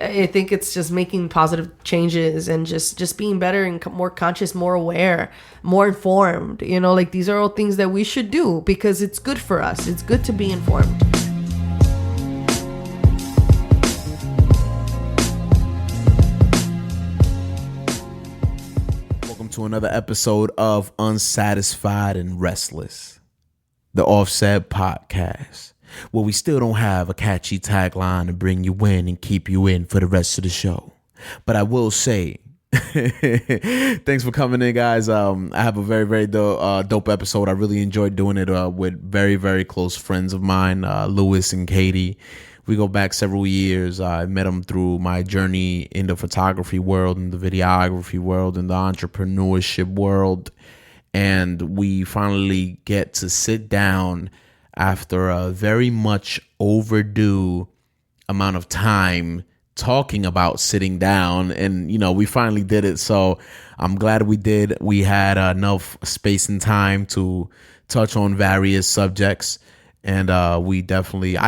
I think it's just making positive changes and just being better and more conscious, more aware, more informed. You know, like these are all things that we should do because it's good for us. It's good to be informed. Welcome to another episode of Unsatisfied and Restless, the Offset Podcast, where we still don't have a catchy tagline to bring you in and keep you in for the rest of the show. But I will say, thanks for coming in, guys. I have a very, very dope episode. I really enjoyed doing it with very, very close friends of mine, Lewis and Katie. We go back several years. I met them through my journey in the photography world, in the videography world, in the entrepreneurship world. And we finally get to sit down after a very much overdue amount of time talking about sitting down. And, you know, we finally did it. So I'm glad we did. We had enough space and time to touch on various subjects. And I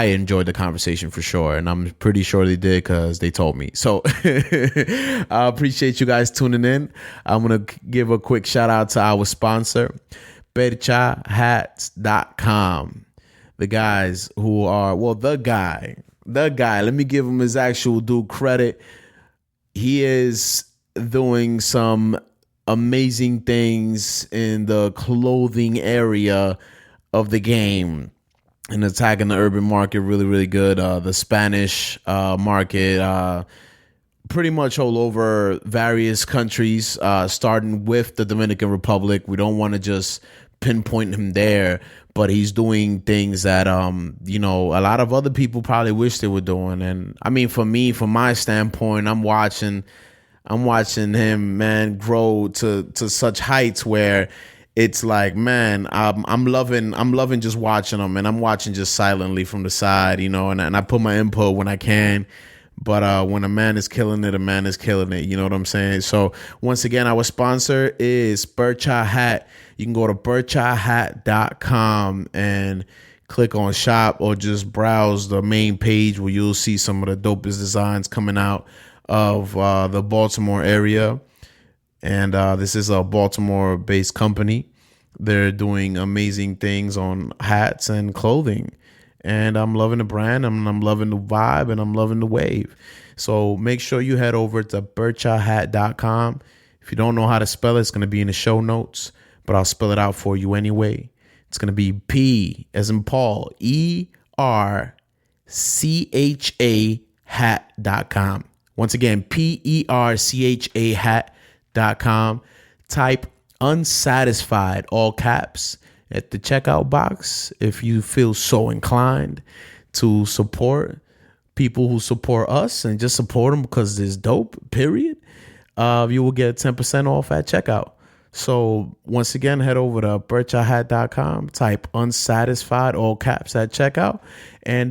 enjoyed the conversation for sure. And I'm pretty sure they did because they told me. So I appreciate you guys tuning in. I'm going to give a quick shout out to our sponsor, perchahats.com. The guys who are, the guy, let me give him his actual due credit. He is doing some amazing things in the clothing area of the game and attacking the urban market really, really good. The Spanish market, pretty much all over various countries, starting with the Dominican Republic. We don't want to just pinpoint him there, but he's doing things that, a lot of other people probably wish they were doing. And I mean, for me, from my standpoint, I'm watching him, man, grow to such heights where it's like, man, I'm loving just watching him, and I'm watching just silently from the side, and I put my input when I can. But when a man is killing it, a man is killing it. You know what I'm saying? So once again, our sponsor is Percha Hat. You can go to perchahat.com and click on shop, or just browse the main page where you'll see some of the dopest designs coming out of the Baltimore area. And this is a Baltimore-based company. They're doing amazing things on hats and clothing. And I'm loving the brand, and I'm loving the vibe, and I'm loving the wave. So make sure you head over to perchahat.com. If you don't know how to spell it, it's going to be in the show notes, but I'll spell it out for you anyway. It's going to be P as in Paul, ERCHA hat.com. Once again, PERCHA hat.com. Type unsatisfied, all caps, at the checkout box if you feel so inclined to support people who support us and just support them because it's dope, period. You will get 10% off at checkout. So once again, head over to perchahat.com, type unsatisfied, all caps, at checkout, and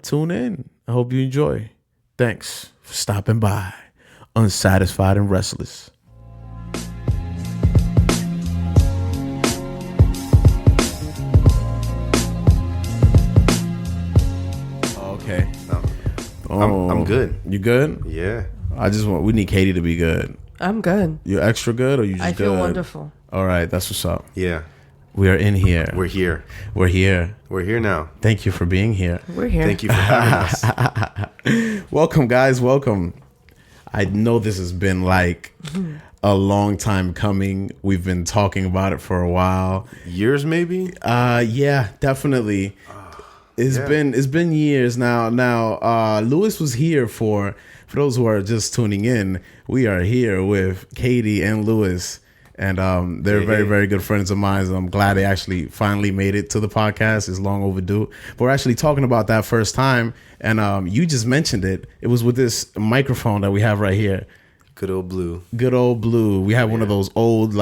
tune in. I hope you enjoy. Thanks for stopping by. Unsatisfied and Restless. Okay. I'm good. You good? Yeah. We need Katie to be good. I'm good. You're extra good, or you just good? I feel wonderful. All right, that's what's up. Yeah. We are in here. We're here. We're here. We're here now. Thank you for being here. We're here. Thank you for having us. Welcome, guys. Welcome. I know this has been like a long time coming. We've been talking about it for a while. Years, maybe? Yeah, definitely. It's been years now. Now, Lewis was here for those who are just tuning in. We are here with Katie and Lewis, and they're very, very good friends of mine. So I'm glad they actually finally made it to the podcast. It's long overdue. But we're actually talking about that first time, and you just mentioned it. It was with this microphone that we have right here. Good old blue. Good old blue. We have one of those old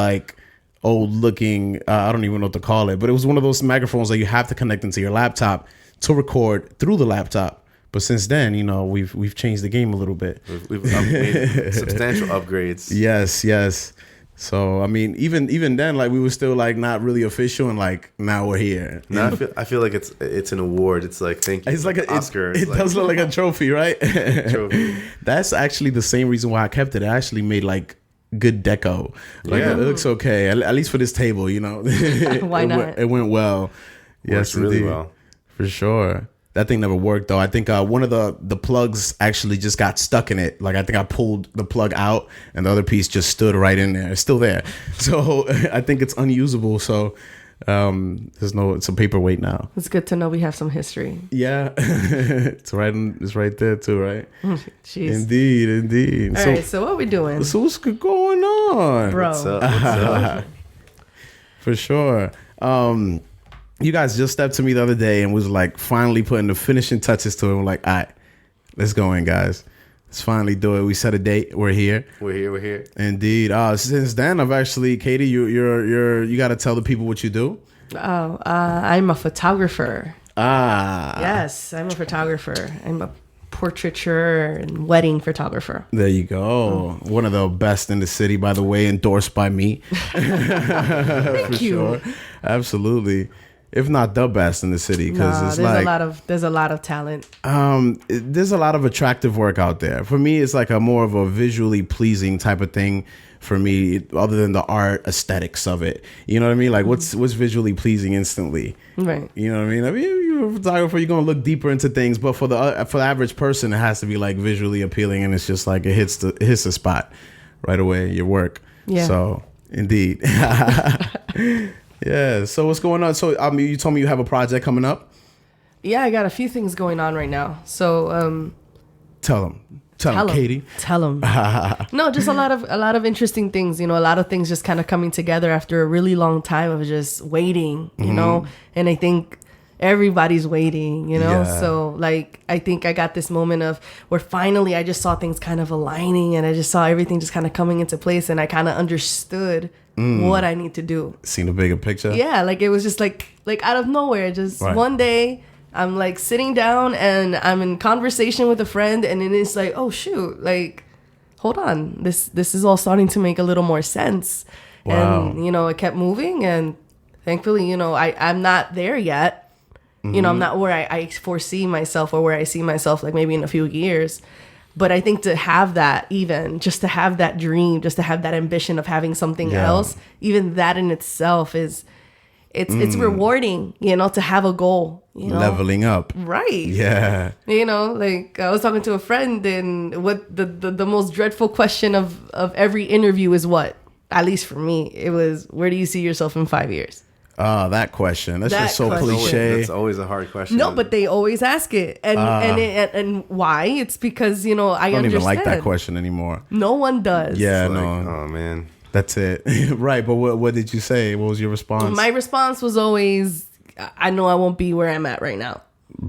looking, I don't even know what to call it, but it was one of those microphones that you have to connect into your laptop to record through the laptop. But since then, we've changed the game a little bit. We've made substantial upgrades. Yes. So I mean, even then, like we were still like not really official, and like now we're here. No, I feel like it's an award. It's like thank you. It's like an Oscar. It like, does look like a trophy, right? trophy. That's actually the same reason why I kept it. It actually made like good deco. Like it looks okay, at least for this table, you know. Why not? It went well. Yes, really indeed. well. For sure. That thing never worked though. I think one of the plugs actually just got stuck in it. Like I think I pulled the plug out and the other piece just stood right in there. It's still there. So I think it's unusable. So it's a paperweight now. It's good to know we have some history. Yeah. It's right there too, right? Jeez. Indeed. All right, so what we doing? So what's going on? Bro. What's up? For sure. You guys just stepped to me the other day and was like finally putting the finishing touches to it. We're like, all right, let's go in, guys. Let's finally do it. We set a date. We're here. We're here. Indeed. Since then, I've actually, Katie, you got to tell the people what you do. Oh, I'm a photographer. Yes, I'm a photographer. I'm a portraiture and wedding photographer. There you go. One of the best in the city, by the way, endorsed by me. Thank you. Sure. Absolutely. If not the best in the city, because it's there's like there's a lot of talent. There's a lot of attractive work out there. For me, it's like a more of a visually pleasing type of thing for me, other than the art aesthetics of it. You know what I mean? Like what's visually pleasing instantly, Right? You know what I mean? You're a photographer, you're gonna look deeper into things, but for the average person, it has to be like visually appealing, and it's just like it hits the spot right away. Your work, Yeah. So indeed. Yeah. So what's going on? So you told me you have a project coming up. Yeah, I got a few things going on right now. So Tell them, Katie. Tell them. No, just a lot of interesting things. You know, a lot of things just kind of coming together after a really long time of just waiting. You know, and I think everybody's waiting. You know, so like I think I got this moment of where finally I just saw things kind of aligning, and I just saw everything just kind of coming into place, and I kind of understood what I need to do. Seen a bigger picture. Yeah, like it was just like out of nowhere. Just one day, I'm like sitting down and I'm in conversation with a friend, and then it's like, oh shoot, like hold on, this is all starting to make a little more sense. Wow. And you know, it kept moving, and thankfully, you know, I'm not there yet. You know, I'm not where I foresee myself or where I see myself like maybe in a few years. But I think to have that, even just to have that dream, just to have that ambition of having something else, even that in itself it's rewarding, you know, to have a goal, you know? Leveling up. Right. Yeah. You know, like I was talking to a friend, and what the most dreadful question of every interview is what? At least for me, it was, where do you see yourself in 5 years? That question. That's just so question. cliche. That's always a hard question. No, but they always ask it, and why? It's because, you know, I don't understand. even like that question anymore. No one does. Yeah, Like, no. oh man. That's it. Right, but what did you say? What was your response? My response was always, I know I won't be where I'm at right now.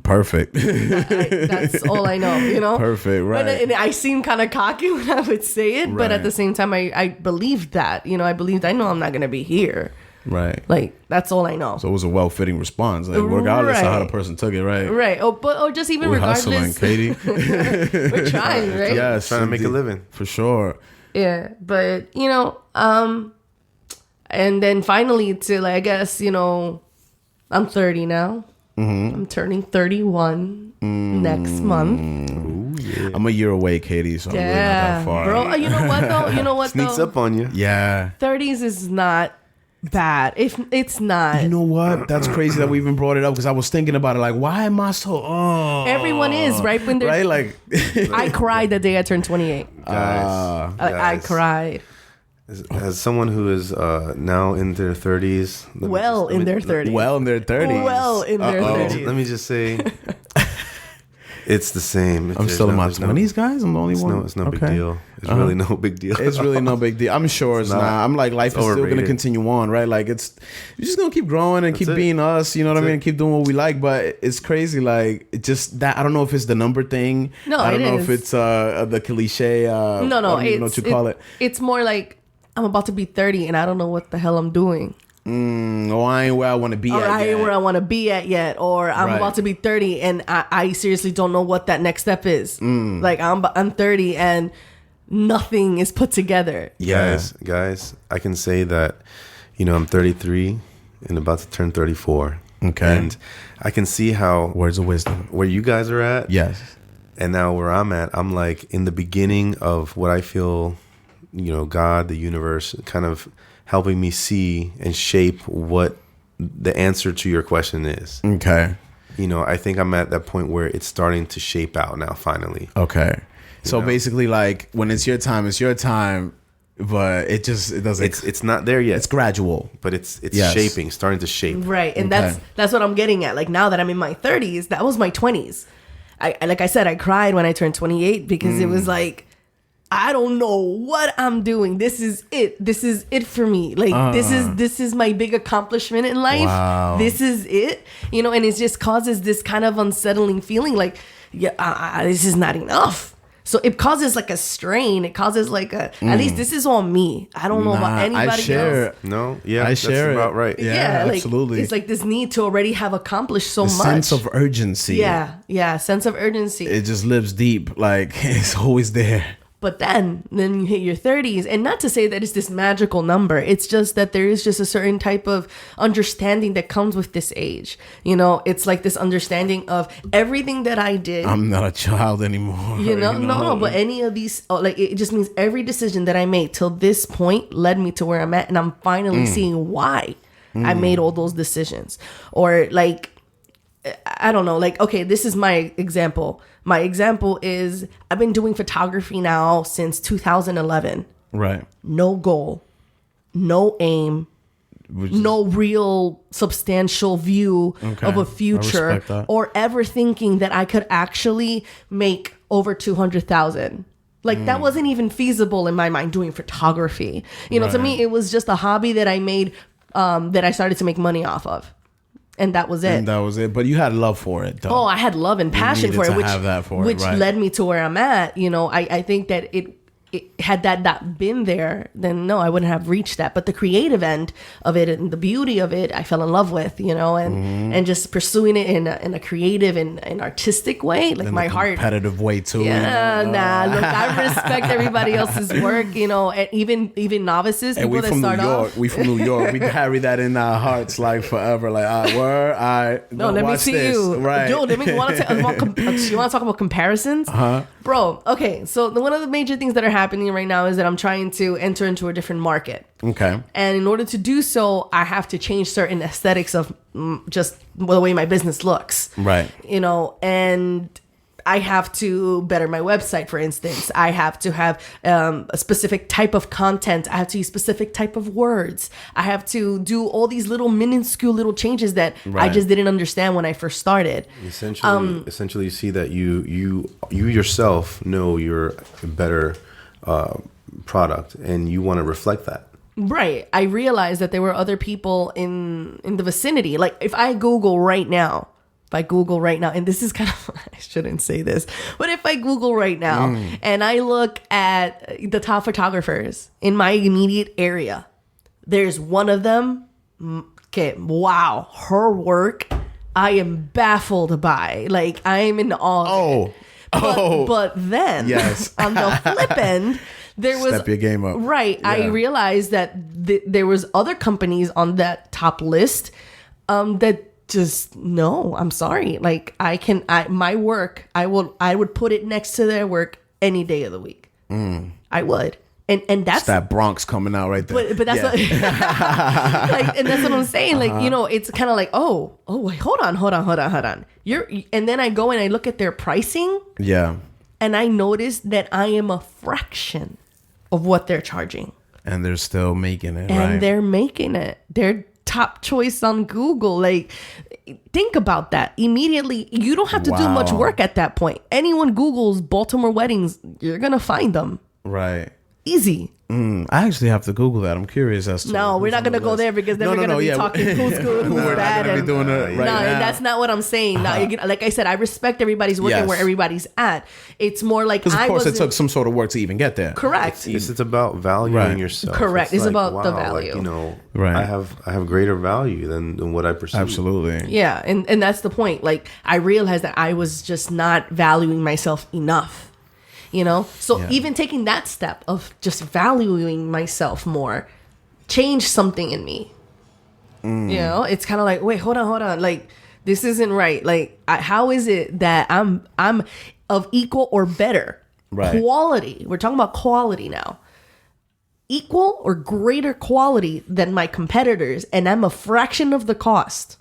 Perfect. That's all I know, you know? Perfect, right. And I seem kind of cocky when I would say it, but Right. at the same time, I believed that. You know, I know I'm not going to be here. Right. Like, that's all I know. So it was a well-fitting response, like, regardless of how the person took it, right? Right. Or just even We're regardless. hustling, Katie. We're trying, right? Yes. Trying to make a indeed. living. For sure. Yeah, but you know, and then finally to like, I guess, you know, I'm 30 now. I'm turning 31 next month. Ooh, yeah. I'm a year away, Katie, so I'm really not that far. Bro. You know what though? You know what Sneaks though? up on you. Yeah. 30s is not bad. If it's not, You know what? That's crazy that we even brought it up, because I was thinking about it, like, why am I so... everyone is right when they're. Right? Like... I cried the day I turned 28. Guys, I guys, cried. as someone who is now in their 30s. Well, in their 30s. Well, in their 30s. Well, in their Uh-oh. 30s. Let me just say, it's the same. I'm still in my 20s, guys. I'm the only one. It's no big Okay. deal. It's really no big deal. It's really no big deal. I'm sure it's not. I'm like, life is still going to overrated. continue on, right? Like, we're just going to keep growing and keep it. being us, you know what I That's mean? it. Keep doing what we like. But it's crazy. Like, it just that, I don't know if it's the number thing. No, I don't it know is. if it's the cliche. No, I don't even know what you call it. It's more like I'm about to be 30 and I don't know what the hell I'm doing. Oh, I ain't where I want to be Or at I ain't yet. where I want to be at yet. Or I'm Right. about to be 30 and I seriously don't know what that next step is. Like I'm 30 and nothing is put together. Guys, I can say that, I'm 33 and about to turn 34. Okay. And I can see how Words of wisdom. where you guys are at. Yes. And now where I'm at, I'm like in the beginning of what I feel, God, the universe, kind of helping me see and shape what the answer to your question is. Okay. I think I'm at that point where it's starting to shape out now, finally. Okay. So know? basically, like, when it's your time, but it doesn't. It's not there yet. It's gradual, but it's Yes. shaping, starting to shape. Right. And Okay. that's what I'm getting at. Like, now that I'm in my 30s, that was my 20s. Like I said, I cried when I turned 28 because it was like, I don't know what I'm doing. This is it. This is it for me. Like, this is my big accomplishment in life. Wow. This is it. And it just causes this kind of unsettling feeling like, this is not enough. So it causes like a strain. It causes like at least this is on me. I don't know about anybody else. No, yeah, I share that's it. about right. Yeah, like, absolutely. It's like this need to already have accomplished so The much. sense of urgency. Yeah, sense of urgency. It just lives deep. Like, it's always there. But then you hit your 30s, and not to say that it's this magical number. It's just that there is just a certain type of understanding that comes with this age. It's like this understanding of everything that I did. I'm not a child anymore. No, but any of these, like, it just means every decision that I made till this point led me to where I'm at, and I'm finally seeing why I made all those decisions. Or like, I don't know, like, okay, this is my example. My example is I've been doing photography now since 2011. Right. No goal, no aim, no real substantial view of a future or ever thinking that I could actually make over 200,000. Like, that wasn't even feasible in my mind, doing photography. To me, it was just a hobby that I made, that I started to make money off of. And that was it. But you had love for it, though. Oh, I had love and passion for it, which right. led me to where I'm at. I think that it had that not been there, then no, I wouldn't have reached that. But the creative end of it and the beauty of it, I fell in love with, and just pursuing it in a creative and artistic way, like, my heart, competitive way too. Yeah, look, I respect everybody else's work, and even novices, And people that start off. We from New York. We carry that in our hearts like forever. Like, No, let me see this. you. Right. Dude, you want to talk about comparisons? Bro, okay. So one of the major things that are happening right now is that I'm trying to enter into a different market. Okay. And in order to do so, I have to change certain aesthetics of just the way my business looks. Right. And I have to better my website, for instance. I have to have a specific type of content. I have to use specific type of words. I have to do all these little minuscule little changes that I just didn't understand when I first started. Essentially, you see that you yourself know you're a better product, and you want to reflect that. Right. I realized that there were other people in the vicinity. Like, if I Google right now, and this is kind of, I shouldn't say this, but if I Google right now and I look at the top photographers in my immediate area, there's one of them. Okay, wow, her work, I am baffled by. Like, I am in awe. But then, yes. On the flip end, there was step your game up. Right. Yeah. I realized that there was other companies on that top list that just, no, I'm sorry. Like, my work, I would put it next to their work any day of the week. I would. And that's it's that Bronx coming out right there. But that's what, like, and that's what I'm saying. Like, it's kind of like, oh, wait, hold on. And then I go and I look at their pricing. Yeah. And I notice that I am a fraction of what they're charging. And they're still making it, and right? They're making it. They're top choice on Google. Like, think about that. Immediately, you don't have to do much work at that point. Anyone Googles Baltimore weddings, you're going to find them. Right. Easy. I actually have to Google that. I'm curious as to. No, we're not going to go there because then we're going to be talking who's good, who's bad. We're doing it right now. That's not what I'm saying. Like I said, I respect everybody's work and where everybody's at. It's more like, because of course it took some sort of work to even get there. Correct. It's about valuing yourself. Correct. It's like, about the value. Like, I have greater value than what I perceive. Absolutely. Yeah, and that's the point. Like, I realized that I was just not valuing myself enough. you know? So even taking that step of just valuing myself more changed something in me. You know, it's kind of like, wait, hold on. Like, this isn't right. Like, how is it that I'm of equal or better quality? We're talking about quality now. Equal or greater quality than my competitors, and I'm a fraction of the cost.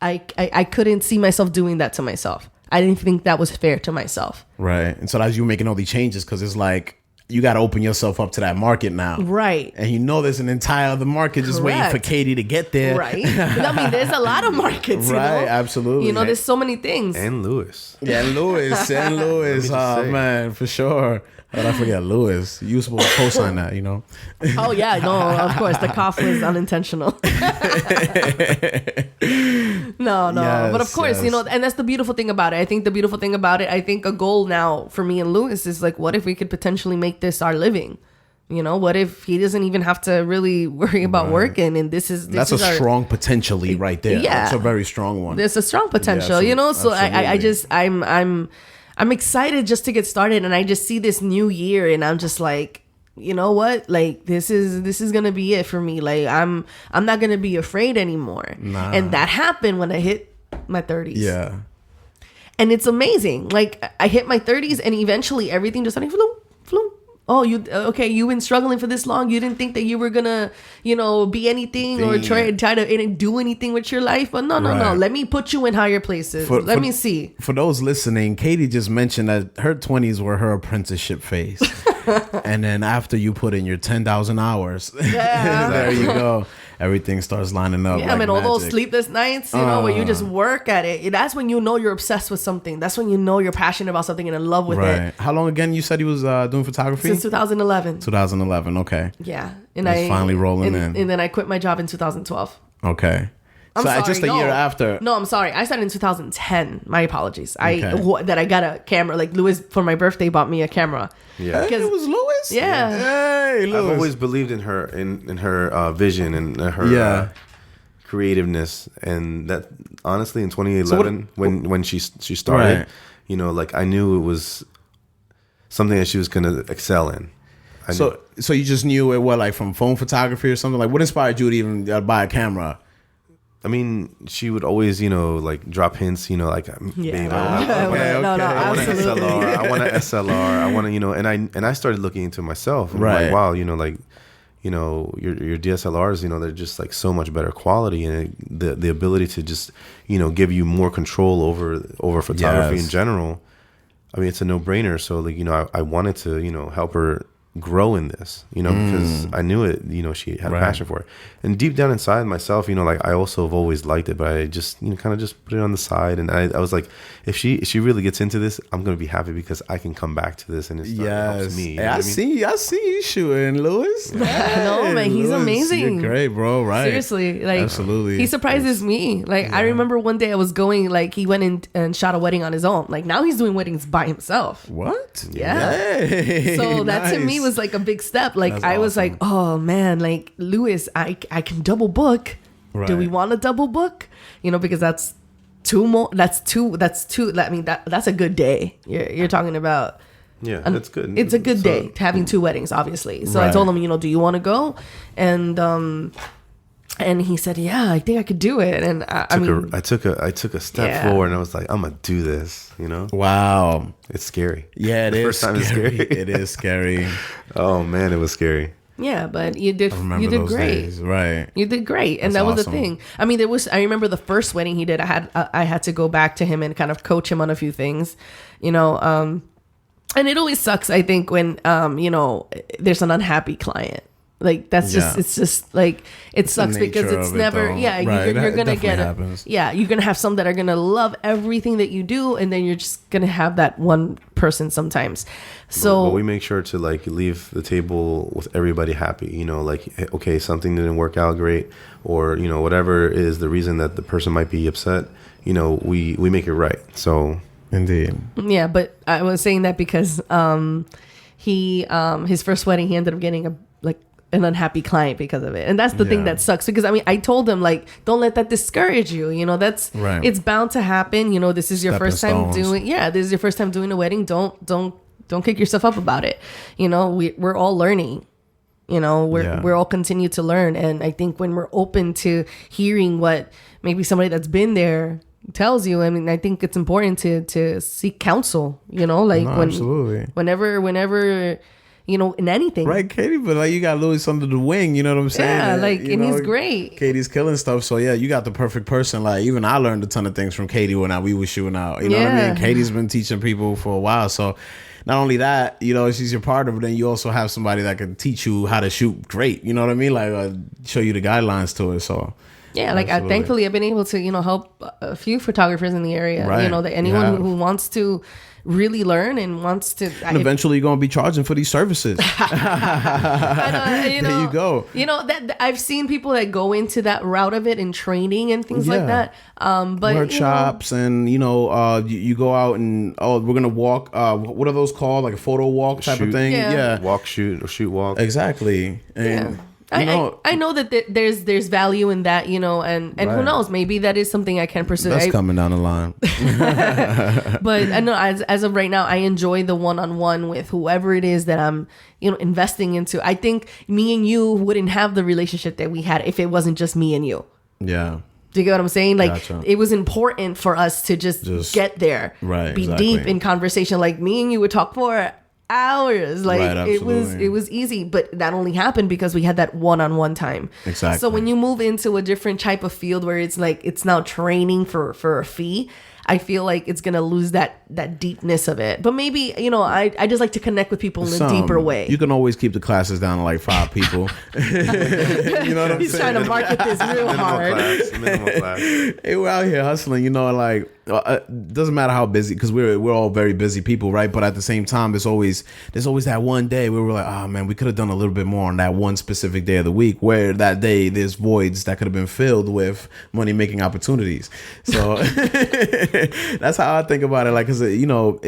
I couldn't see myself doing that to myself. I didn't think that was fair to myself. Right. And so as you were making all these changes, because it's like, you got to open yourself up to that market now. Right. And you know there's an entire other market just waiting for Katie to get there. Right. I mean, there's a lot of markets, right, you know? Absolutely. You know, there's so many things. And Lewis. Yeah, Lewis. And Lewis. Oh, man, for sure. How did I forget Lewis? You were supposed to co-sign that, you know? Oh, yeah. No, of course. The cough was unintentional. No. Yes, but of course, you know, and that's the beautiful thing about it. I think a goal now for me and Lewis is like, what if we could potentially make this our living? You know, what if he doesn't even have to really worry about working? And that's a strong potentially right there. Yeah. That's a very strong one. There's a strong potential, you know? So I'm excited just to get started, and I just see this new year and I'm just like, you know what? Like, this is gonna be it for me. Like, I'm not gonna be afraid anymore. Nah. And that happened when I hit my 30s. Yeah. And it's amazing. Like, I hit my 30s and eventually everything just like floom. Oh, you've been struggling for this long. You didn't think that you were gonna, you know, be anything or try to do anything with your life. But no. Let me put you in higher places. Let me see. For those listening, Katie just mentioned that her 20s were her apprenticeship phase. And then after you put in your 10,000 hours, there you go. Everything starts lining up. Yeah, like I mean, all those magic. sleepless nights, you know, where you just work at it. That's when you know you're obsessed with something. That's when you know you're passionate about something and in love with it. How long again you said he was doing photography? Since 2011. 2011, okay. Yeah. And It's finally rolling in. And then I quit my job in 2012. Okay. Just a year after. No, I'm sorry. I started in 2010. My apologies. I got a camera. Like, Lewis, for my birthday, bought me a camera. Yeah. Hey, it was Lewis? Yeah. Hey, Lewis. I've always believed in her, in her vision and her creativeness. And that, honestly, in 2011, when she started, you know, like, I knew it was something that she was going to excel in. So you just knew it, like from phone photography or something? Like, what inspired you to even buy a camera? I mean, she would always, you know, like, drop hints, you know, like, babe, I want an SLR. I want an SLR. I want to, you know, and I started looking into myself. And I'm like, wow, you know, like, you know, your DSLRs, you know, they're just like so much better quality, and the ability to just, you know, give you more control over photography in general. I mean, it's a no-brainer. So, like, you know, I wanted to, you know, help her grow in this, you know, because I knew it, you know, she had a passion for it. And deep down inside myself, you know, like, I also have always liked it, but I just, you know, kind of just put it on the side. And I was like, if she really gets into this, I'm going to be happy because I can come back to this and it helps me. I see you shooting, Lewis. No, man, he's Lewis, amazing. You're great, bro. Right. Seriously. Like, absolutely. He surprises me. Like, I remember one day I was going, like, he went in and shot a wedding on his own. Like, now he's doing weddings by himself. What? Yeah. Hey, so that to me nice. was like a big step. Like, That's I was awesome. like, oh man, like, Lewis, I can double book. Right. Do we want to double book? You know, because that's two. I mean, that's a good day. You're talking about. Yeah, that's good. It's a good day to having two weddings, obviously. So I told him, you know, do you want to go? And he said, yeah, I think I could do it. And I took a step forward, and I was like, I'm gonna do this. You know? Wow. It's scary. Yeah, the first time it's scary. It is scary. Oh man, it was scary. Yeah, but you did those great. Days. Right. You did great. And That's that was awesome. the thing. I mean, I remember the first wedding he did, I had to go back to him and kind of coach him on a few things, you know, and it always sucks, I think, when, you know, there's an unhappy client. Like, that's just, it's just like, it sucks because it's never, you're going to get, you're going to have some that are going to love everything that you do. And then you're just going to have that one person sometimes. So but we make sure to, like, leave the table with everybody happy, you know, like, okay, something didn't work out great, or, you know, whatever is the reason that the person might be upset, you know, we make it right. So indeed. Yeah. But I was saying that because, his first wedding, he ended up getting an unhappy client because of it. And that's the thing that sucks, because I mean, I told them, like, don't let that discourage you. You know, that's right. It's bound to happen. You know, this is your first time doing a wedding. Don't kick yourself up about it. You know, we're all learning. You know, we're all continue to learn. And I think when we're open to hearing what maybe somebody that's been there tells you, I mean, I think it's important to seek counsel, you know, like absolutely. Whenever, you know, in anything. Right, Katie, but like you got Louis under the wing, you know what I'm saying? Yeah, like, and he's great. Katie's killing stuff. So yeah, you got the perfect person. Like even I learned a ton of things from Katie when we were shooting out. You know what I mean? Katie's been teaching people for a while. So not only that, you know, she's your partner, but then you also have somebody that can teach you how to shoot great. You know what I mean? Like show you the guidelines to it. So yeah, like thankfully I've been able to, you know, help a few photographers in the area. Right. You know, that anyone who wants to really learn and wants to. And eventually you're going to be charging for these services. I know, there you go. You know, that I've seen people that go into that route of it and training and things like that. But workshops, you know, and you know, you go out and we're going to walk. What are those called? Like a photo walk type of thing? Yeah. Walk, shoot, or shoot, walk. Exactly. And I know that there's value in that, you know, and who knows, maybe that is something I can pursue. That's coming down the line. But I know as of right now, I enjoy the one-on-one with whoever it is that I'm, you know, investing into. I think me and you wouldn't have the relationship that we had if it wasn't just me and you. Yeah. Do you get what I'm saying? Like, it was important for us to just get there, be deep in conversation. Like me and you would talk for hours. Like it was easy, but that only happened because we had that one-on-one time. Exactly. So when you move into a different type of field where it's like it's now training for a fee, I feel like it's gonna lose that deepness of it. But maybe, you know, I just like to connect with people in a deeper way. You can always keep the classes down to like 5 people. You know what I'm He's saying? trying to market this real hard. Minimal class. Hey, we're out here hustling, you know, like doesn't matter how busy, because we're all very busy people, right? But at the same time, there's always that one day where we're like, oh man, we could have done a little bit more on that one specific day of the week, where that day there's voids that could have been filled with money making opportunities. So that's how I think about it. Like, cause you know,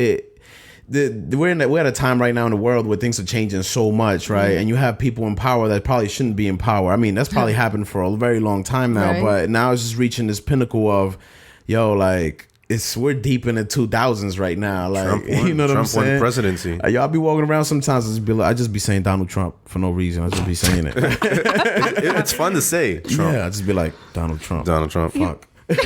we're at a time right now in the world where things are changing so much, right? And you have people in power that probably shouldn't be in power. I mean, that's probably happened for a very long time now, but now it's just reaching this pinnacle of, yo, like, we're deep in the 2000s right now. Like, Trump won, you know what I'm saying? Trump won presidency. Y'all be walking around sometimes. I just be saying Donald Trump for no reason. I just be saying it. It's fun to say. Trump. Yeah, I just be like Donald Trump. Donald Trump. Fuck. I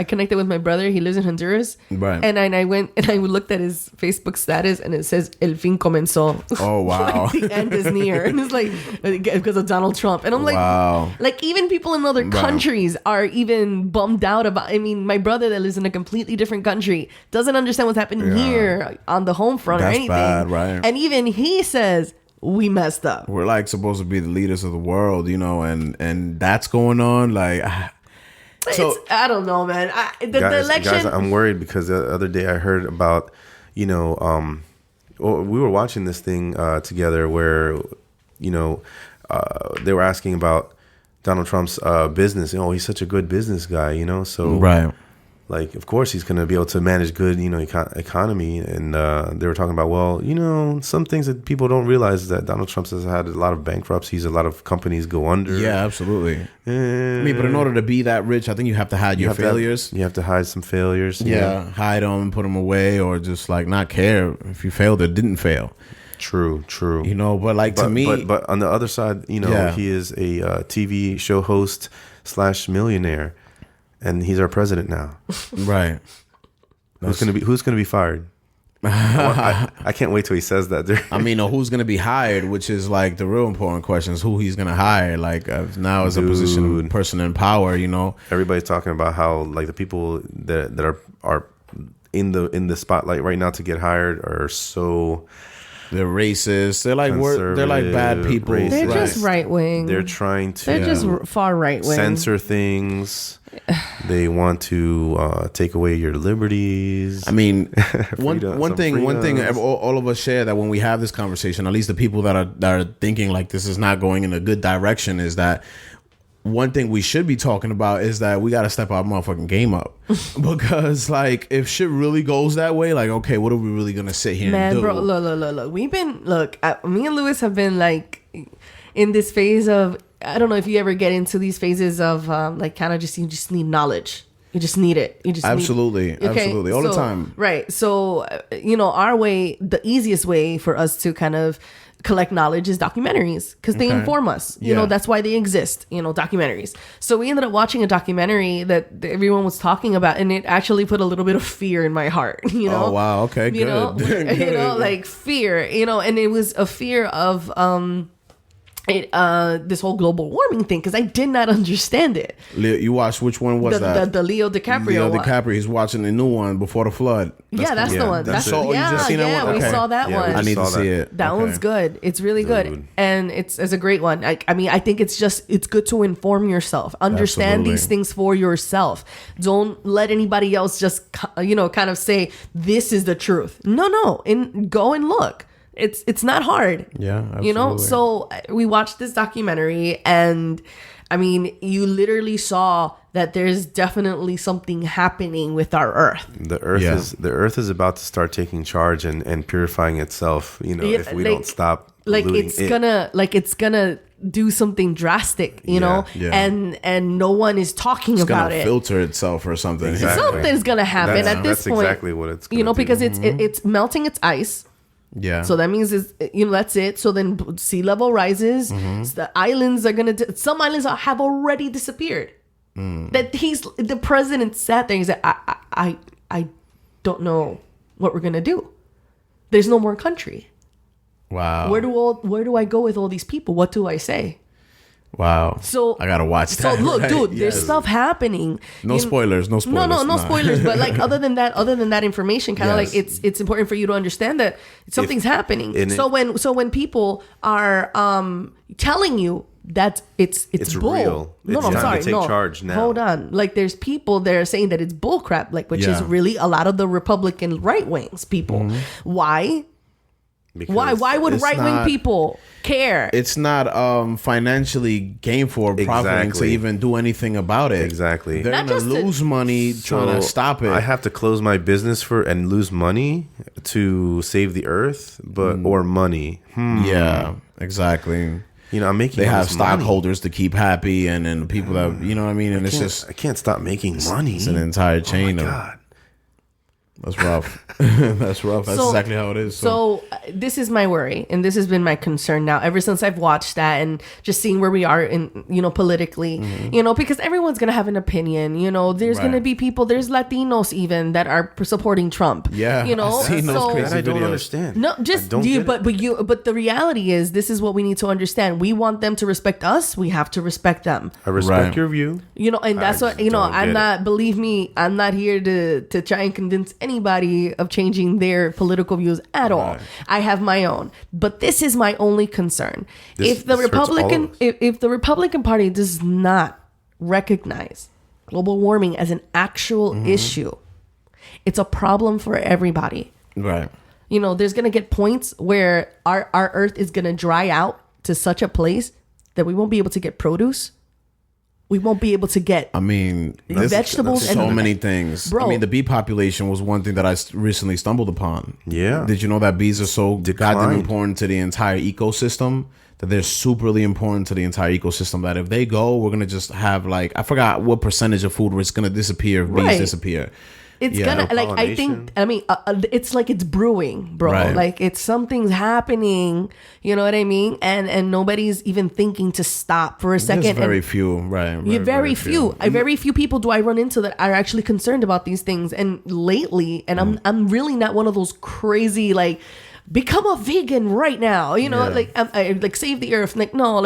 connected with my brother. He lives in Honduras, right? And I went and I looked at his Facebook status, and it says "El fin comenzó." Oh wow! Like, the end is near, and it's like because of Donald Trump. And I'm like, wow. Like even people in other countries are even bummed out about. I mean, my brother that lives in a completely different country doesn't understand what's happening here on the home front or anything. Bad, right? And even he says, we messed up. We're like supposed to be the leaders of the world, you know, and that's going on. Like, so I don't know, man. The election. Guys, I'm worried because the other day I heard about, you know, we were watching this thing together where, you know, they were asking about Donald Trump's business. You know, he's such a good business guy, you know, so right. Like, of course, he's going to be able to manage good, you know, economy. And they were talking about, well, you know, some things that people don't realize is that Donald Trump has had a lot of bankruptcies. A lot of companies go under. Yeah, absolutely. I mean, but in order to be that rich, I think you have to hide your failures. You have to hide some failures. Yeah, hide them, put them away, or just like not care if you failed or didn't fail. True. You know, but like to me. But on the other side, you know, he is a TV show host / millionaire. And he's our president now. Right. Who's gonna be fired? I can't wait till he says that. I mean, who's gonna be hired, which is like the real important question is who he's gonna hire. Like now as a person in power, you know. Everybody's talking about how like the people that are in the spotlight right now to get hired are so. They're racist. They're like bad people. Racist. They're just right wing. They're trying to. They're just far right wing. Censor things. They want to take away your liberties. I mean, one thing all of us share that when we have this conversation, at least the people that are thinking like this is not going in a good direction, is that one thing we should be talking about is that we got to step our motherfucking game up. Because, like, if shit really goes that way, like, okay, what are we really going to sit here and do? Bro, look. Me and Lewis have been, like, in this phase of, I don't know if you ever get into these phases of, like, kind of just, you just need knowledge. You just need it. Absolutely. All the time. Right. So, our way, the easiest way for us to kind of collect knowledge is documentaries, because they inform us. You know, that's why they exist, documentaries. So we ended up watching a documentary that everyone was talking about, and it actually put a little bit of fear in my heart, Oh, wow. Okay, good. Good. Like fear, and it was a fear of this whole global warming thing, because I did not understand it. You watched, which one was that? The Leo DiCaprio one. He's watching the new one, Before the Flood. That's the one. You just seen that one? We saw that one. I need to see it. That one's good. It's really good, and it's a great one. I mean, I think it's good to inform yourself, understand these things for yourself. Don't let anybody else just kind of say this is the truth. No, and go and look. It's not hard. Yeah, absolutely. So we watched this documentary, and I mean, you literally saw that there's definitely something happening with our Earth. The Earth is about to start taking charge and purifying itself. If we don't stop, it's gonna do something drastic, you know, and no one is talking about it. Filter itself or something. Exactly. Something's gonna happen at this point. That's exactly what it's gonna do. Because it's melting its ice. Yeah. So that means that's it. So then sea level rises. So the islands are some islands have already disappeared. That the president sat there and he said, I don't know what we're gonna do. There's no more country. Wow. Where do I go with all these people? What do I say? Wow. So I gotta watch that. So look, right? dude, there's stuff happening. No spoilers. No spoilers. But like other than that information, kind of like it's important for you to understand that something's happening. So when people are telling you that it's bull. Real. No, I'm sorry. To take charge now. Hold on. Like there's people that are saying that it's bull crap, like which is really a lot of the Republican right wings people. Why? Because why would right wing people care? It's not financially gainful or profiting to even do anything about it. Exactly. They're gonna lose money trying to stop it. I have to close my business and lose money to save the earth, or money. Yeah, exactly. I'm making. They have stockholders to keep happy, and then people that what I mean. And I can't stop making money. It's an entire chain. God. That's rough. That's rough. That's exactly how it is. So this is my worry, and this has been my concern now ever since I've watched that and just seeing where we are in, politically, because everyone's going to have an opinion, there's going to be people, there's Latinos even that are supporting Trump. Yeah. I've seen those crazy I don't videos. understand. No, just you, but the reality is this is what we need to understand. We want them to respect us. We have to respect them. I respect your view. And that's what, believe me, I'm not here to try and convince anybody of changing their political views at all. I have my own, but this is my only concern. If the Republican Party does not recognize global warming as an actual issue, it's a problem for everybody. Right. There's going to get points where our earth is going to dry out to such a place that we won't be able to get produce. We won't be able to get vegetables. So many things. Bro. I mean, the bee population was one thing that I recently stumbled upon. Yeah. Did you know that bees are so goddamn important to the entire ecosystem? That they're superly important to the entire ecosystem. That if they go, we're going to just have I forgot what percentage of food is going to disappear if bees disappear. It's gonna it's like it's brewing, bro. Right. Like it's something's happening. You know what I mean? And nobody's even thinking to stop for a second. There's very few, right? Very few. Very few people do I run into that are actually concerned about these things. And lately, and I'm really not one of those crazy become a vegan right now. I save the earth. No,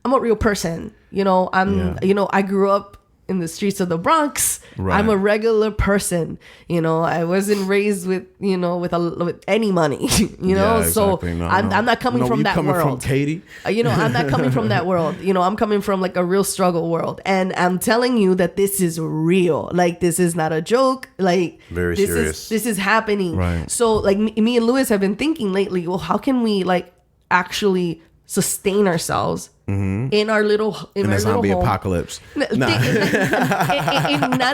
I'm a real person. I grew up in the streets of the Bronx. Right. I'm a regular person. I wasn't raised with with any money. So I'm not coming from that world. From Katie. I'm not coming from that world. I'm coming from a real struggle world, and I'm telling you that this is real. This is not a joke. Very serious. This is happening. Right. So me and Lewis have been thinking lately. Well, how can we actually sustain ourselves in our little in our a zombie little home. apocalypse. Not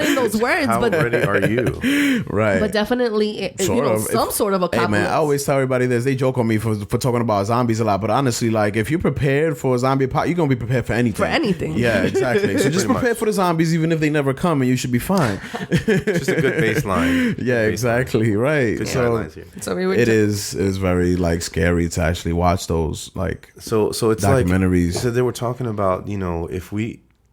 in those words, How but ready are you? Right. but definitely some sort of Hey apocalypse. man, I always tell everybody this. They joke on me for talking about zombies a lot, but honestly, like if you're prepared for a zombie apocalypse, you're gonna be prepared for anything. For anything. Yeah, exactly. So just Pretty prepare much. for the zombies, even if they never come, and you should be fine. Just a good baseline. Yeah, exactly. Right. Good So guidelines here. So we would it is very like scary to actually watch those like So it's documentaries. like, so they were talking about, if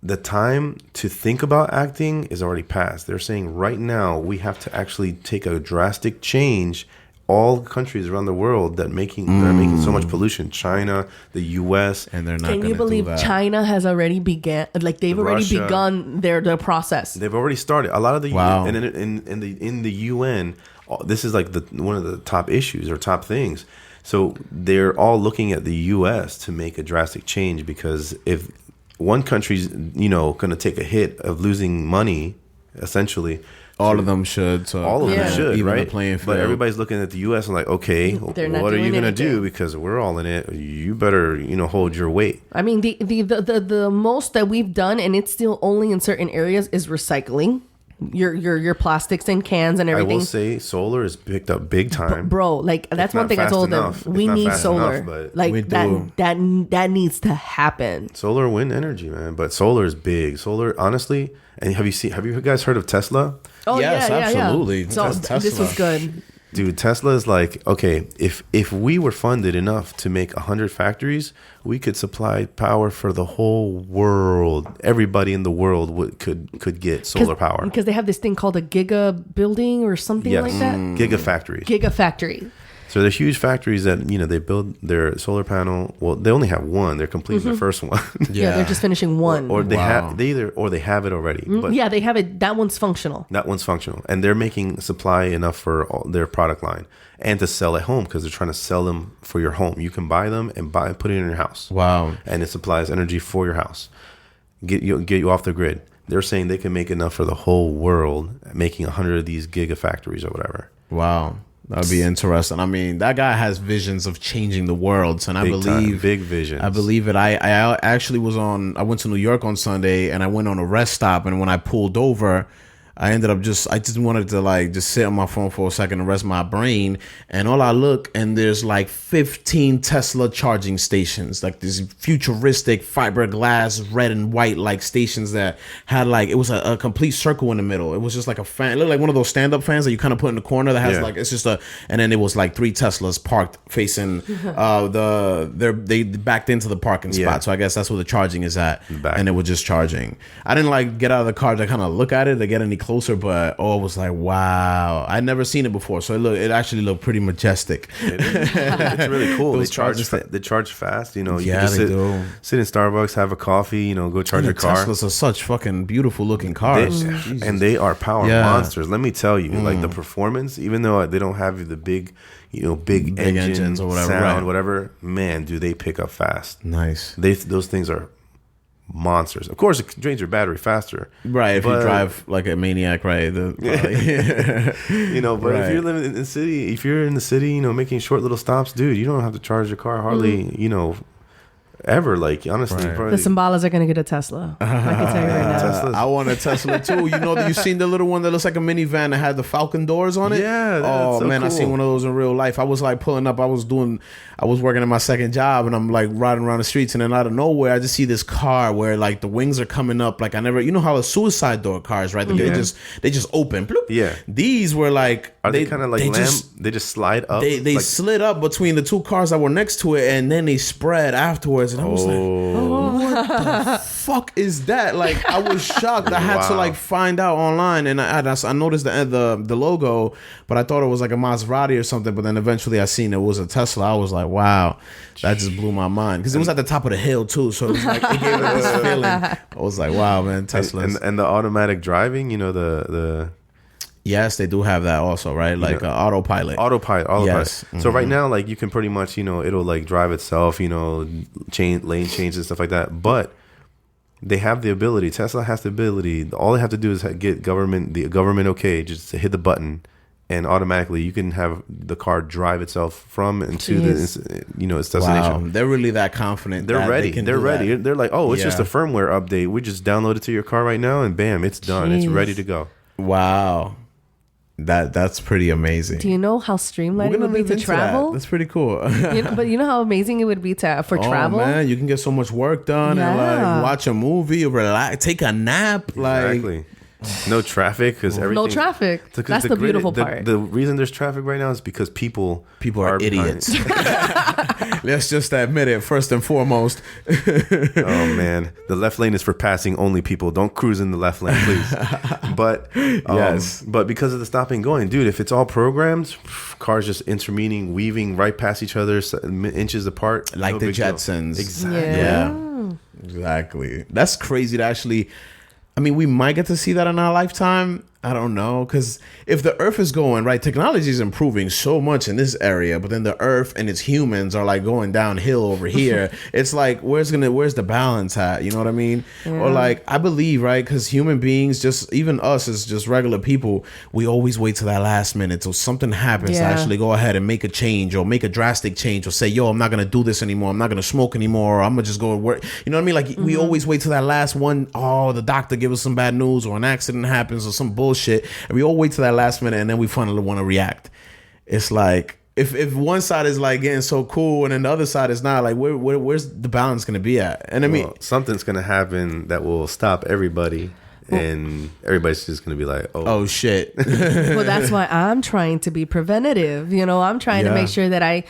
the time to think about acting is already past. They're saying right now we have to actually take a drastic change. All countries around the world that are making so much pollution, China, the U.S., and they're not. Can you gonna believe do that. China has already began? Like they've already Russia. begun their process. they've already started. A lot of the Wow. and in the UN, this is like one of the top issues or top things. So they're all looking at the U.S. to make a drastic change, because if one country's going to take a hit of losing money, essentially. All of them should. So All of them Yeah. should, even right? the playing field. But everybody's looking at the U.S. and like, okay, They're not what are you doing going to do? anything. Because we're all in it. You better, hold your weight. I mean, the most that we've done, and it's still only in certain areas, is recycling your plastics and cans and I everything. will say solar is picked up big time. Bro, like that's one not thing I fast told enough. them. It's We not need fast solar. enough, but like we do. that needs to happen. Solar wind energy, man. But solar is big. Solar, honestly, and have you guys heard of Tesla? Oh Yes, yeah, absolutely. Yeah. So That's this was Tesla. good. Dude, Tesla is like, okay, if we were funded enough to make 100 factories, we could supply power for the whole world. Everybody in the world could get solar power. Because they have this thing called a giga building or something Yes, like that. gigafactories. Giga factory. So they're huge factories that, they build their solar panel. Well, they only have one. They're completing the first one. Yeah, they're just finishing one. or they Wow. have they have it already. But yeah, they have it. That one's functional. that one's functional, and they're making supply enough for their product line and to sell at home, because they're trying to sell them for your home. You can buy them and put it in your house. Wow. And it supplies energy for your house. Get you off the grid. They're saying they can make enough for the whole world, making 100 of these gigafactories or whatever. Wow. That'd be interesting. I mean, that guy has visions of changing the world, and I Big time. believe Big visions. I believe it. I actually I went to New York on Sunday, and I went on a rest stop, and when I pulled over, I ended up I just wanted to just sit on my phone for a second and rest my brain. And all I look, and there's like 15 Tesla charging stations, like these futuristic fiberglass red and white like stations that had it was a complete circle in the middle. It was just like a fan. It looked like one of those stand-up fans that you kind of put in the corner that has Yeah. it's just and then it was like 3 Teslas parked facing they backed into the parking spot. Yeah. So I guess that's where the charging is at. back. And it was just charging. I didn't get out of the car to kind of look at it to get any closer, but I was like, wow, I'd never seen it before. So it actually looked pretty majestic. It's really cool. Those chargers They charge fast. You Yeah, can just they do. sit in Starbucks, have a coffee. Go charge your The car. Teslas are such fucking beautiful looking cars. Jesus. And they are power Yeah. monsters. Let me tell you, like the performance, even though they don't have the big engines or whatever, sound, right. whatever. Man, do they pick up fast? Nice. Those things are monsters. Of course, it drains your battery faster, Right, if you but- drive like a maniac, right? But Right. if you're living in the city, making short little stops, dude, you don't have to charge your car hardly, ever. Like honestly, Right. probably, The Symbalas are gonna get a Tesla. I can tell you right now. Teslas. I want a Tesla too. You seen the little one that looks like a minivan that had the Falcon doors on it? Yeah, that's Oh so man, I cool. seen one of those in real life. I was pulling up. I was working at my second job, and I'm riding around the streets, and then out of nowhere, I just see this car where the wings are coming up. I never, how a suicide door cars, right? They just open. Bloop. Yeah. These were Are they kind of like they lamb? just- They just slide up. They slid up between the 2 cars that were next to it, and then they spread afterwards. And I was like, what the fuck is that? I was shocked. I had Wow. to find out online, and I noticed the logo, but I thought it was like a Maserati or something. But then eventually I seen it was a Tesla. I was like, wow, that just blew my mind, because it was at the top of the hill too. So it was it gave me this feeling. I was like, wow, man, Tesla. and the automatic driving, the Yes, they do have that also, right? Autopilot. autopilot. Yes. So right now, you can pretty much, it'll drive itself, change lane change and stuff like that. But they have the ability. Tesla has the ability. All they have to do is get the government okay, just to hit the button, and automatically you can have the car drive itself from and to its destination. Wow, they're really that confident. They're ready. They're ready. That. They're like, oh, it's just a firmware update. We just download it to your car right now, and bam, it's done. It's ready to go. Wow. That's pretty amazing. Do you know how streamlined it would be to travel? That's pretty cool. But you know how amazing it would be for travel? Oh man, you can get so much work done and like watch a movie, relax, take a nap. Exactly. No traffic because everything. No traffic. That's the beautiful part. The reason there's traffic right now is because people are idiots. Let's just admit it first and foremost. Oh man, the left lane is for passing only people. Don't cruise in the left lane, please. But yes, but because of the stopping and going, dude, if it's all programmed, cars just intervening, weaving right past each other, inches apart, like the Jetsons. Deal. Exactly. Yeah, exactly. That's crazy to actually. I mean, we might get to see that in our lifetime. I don't know, because if the Earth is going right, technology is improving so much in this area, but then the Earth and its humans are like going downhill over here. It's like, where's the balance at? You know what I mean? Yeah. Or like, I believe, right? Because human beings, just even us as just regular people, we always wait till that last minute till something happens to actually go ahead and make a change or make a drastic change or say, yo, I'm not gonna do this anymore. I'm not gonna smoke anymore. Or I'm gonna just go to work. You know what I mean? Like we always wait till that last one. Oh, the doctor give us some bad news or an accident happens or some bullshit. And we all wait till that last minute and then we finally want to react. It's like if one side is like getting so cool and then the other side is not, like where's the balance going to be at? And I mean, something's going to happen that will stop everybody. And everybody's just going to be like, oh shit. Well, that's why I'm trying to be preventative. You know, I'm trying to make sure that I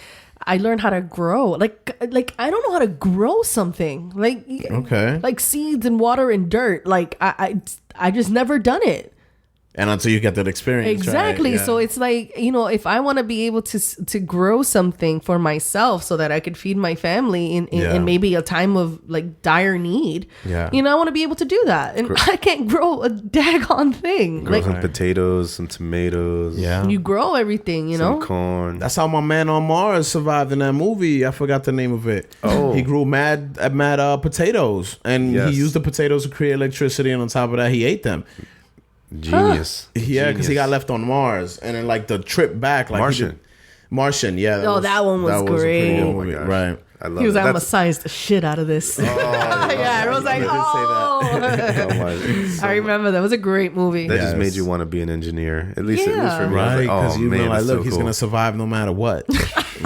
learn how to grow. Like I don't know how to grow something. Like seeds and water and dirt. Like I just never done it. And until you get that experience. Exactly. Right? Yeah. So it's like, you know, if I want to be able to grow something for myself so that I could feed my family in maybe a time of like dire need, you know, I want to be able to do that. And I can't grow a daggone thing. Grow some potatoes, some tomatoes. Yeah. You grow everything, you know? Some corn. That's how my man on Mars survived in that movie. I forgot the name of it. Oh. He grew mad potatoes. And he used the potatoes to create electricity. And on top of that, he ate them. Genius. Yeah, because he got left on Mars, and then like the trip back, like Martian. Yeah. That one was great. Oh my gosh. Right. I love he was like, I'm gonna science the shit out of this. Yeah, I was like, I remember that was a great movie. That just made you want to be an engineer, at least for me. Right, because you know, like, look, he's gonna survive no matter what.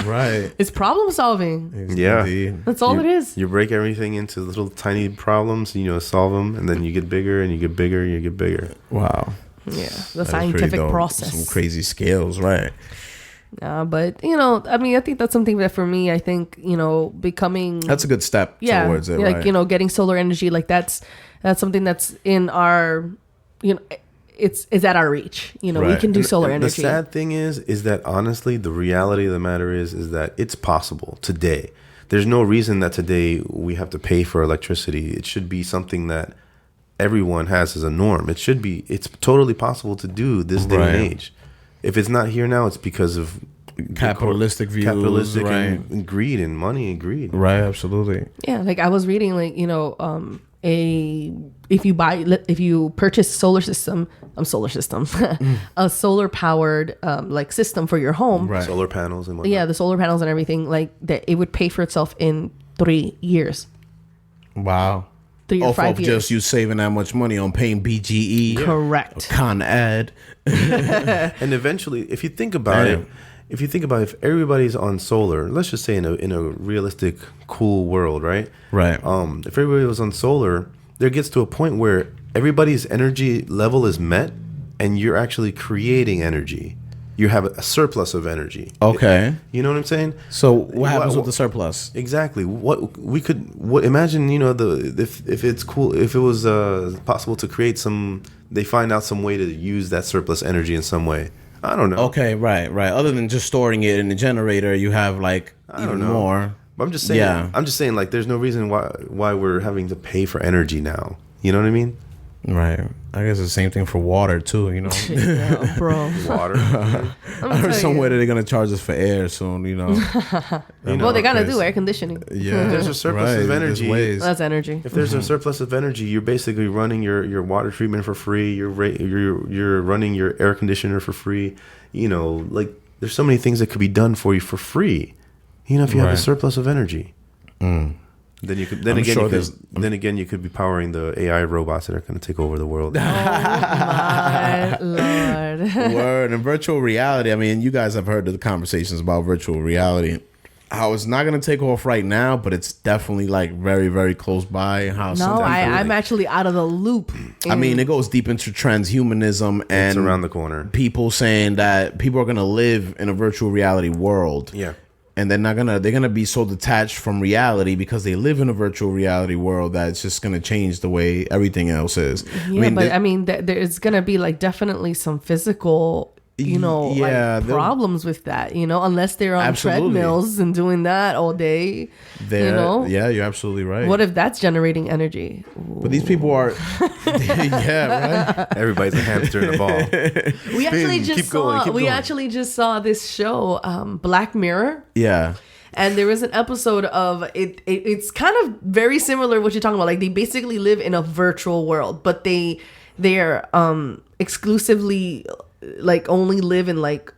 Right. It's problem solving. Yeah, that's all it is. You break everything into little tiny problems, you know, solve them, and then you get bigger and you get bigger and you get bigger. Wow. Yeah, the scientific process. Some crazy scales, right? But you know, I mean, I think that's something that for me, I think, you know, becoming that's a good step towards it. Like, right? You know, getting solar energy, like that's something that's in our, you know, it's at our reach. You know, we can do solar energy. The sad thing is that honestly, the reality of the matter is that it's possible today. There's no reason that today we have to pay for electricity. It should be something that everyone has as a norm. It's totally possible to do this day and age. If it's not here now, it's because of capitalistic views, and greed and money and greed. Right, absolutely. Yeah, like I was reading, like, you know, if you purchase a solar powered like system for your home, right? Solar panels and whatnot. Yeah, the solar panels and everything, like that, it would pay for itself in 3 years. Wow. 3 or 5 years. Just you saving that much money on paying BGE, correct? Con Ed. And eventually, if you think about it, if everybody's on solar, let's just say in a realistic, cool world, right? Right. If everybody was on solar, there gets to a point where everybody's energy level is met, and you're actually creating energy. You have a surplus of energy. Okay. You know what I'm saying? So what happens with the surplus? Exactly. Imagine, you know, if it's cool, if it was possible to create they find out some way to use that surplus energy in some way. I don't know. Okay, right. Other than just storing it in the generator, you have like even more. But I'm just saying. Yeah. I'm just saying, like, there's no reason why we're having to pay for energy now. You know what I mean? Right. I guess it's the same thing for water too, you know. Yeah, bro. Water. I heard somewhere that they're gonna charge us for air soon, you know. Well, they gotta do air conditioning. Yeah. There's a surplus of there's energy. ways. That's energy. If there's a surplus of energy, you're basically running your water treatment for free. You're running your air conditioner for free. You know, like there's so many things that could be done for you for free. You know, if you have a surplus of energy, then you could. Then again, you could be powering the AI robots that are going to take over the world. Oh my lord. Word. And virtual reality. I mean, you guys have heard the conversations about virtual reality. How it's not going to take off right now, but it's definitely like very, very close by. How No, I'm actually out of the loop. I mean, it goes deep into transhumanism and It's around the corner. people saying that people are going to live in a virtual reality world. Yeah. And they're gonna be so detached from reality because they live in a virtual reality world that it's just gonna change the way everything else is. Yeah, there's gonna be like definitely some physical, problems with that, unless they're on treadmills and doing that all day. Yeah, you're absolutely right. What if that's generating energy? But these people are, yeah, right. Everybody's a hamster in a ball. We actually just saw this show, Black Mirror. Yeah. And there was an episode of it. It's kind of very similar to what you're talking about. Like they basically live in a virtual world, but they're exclusively like only live in like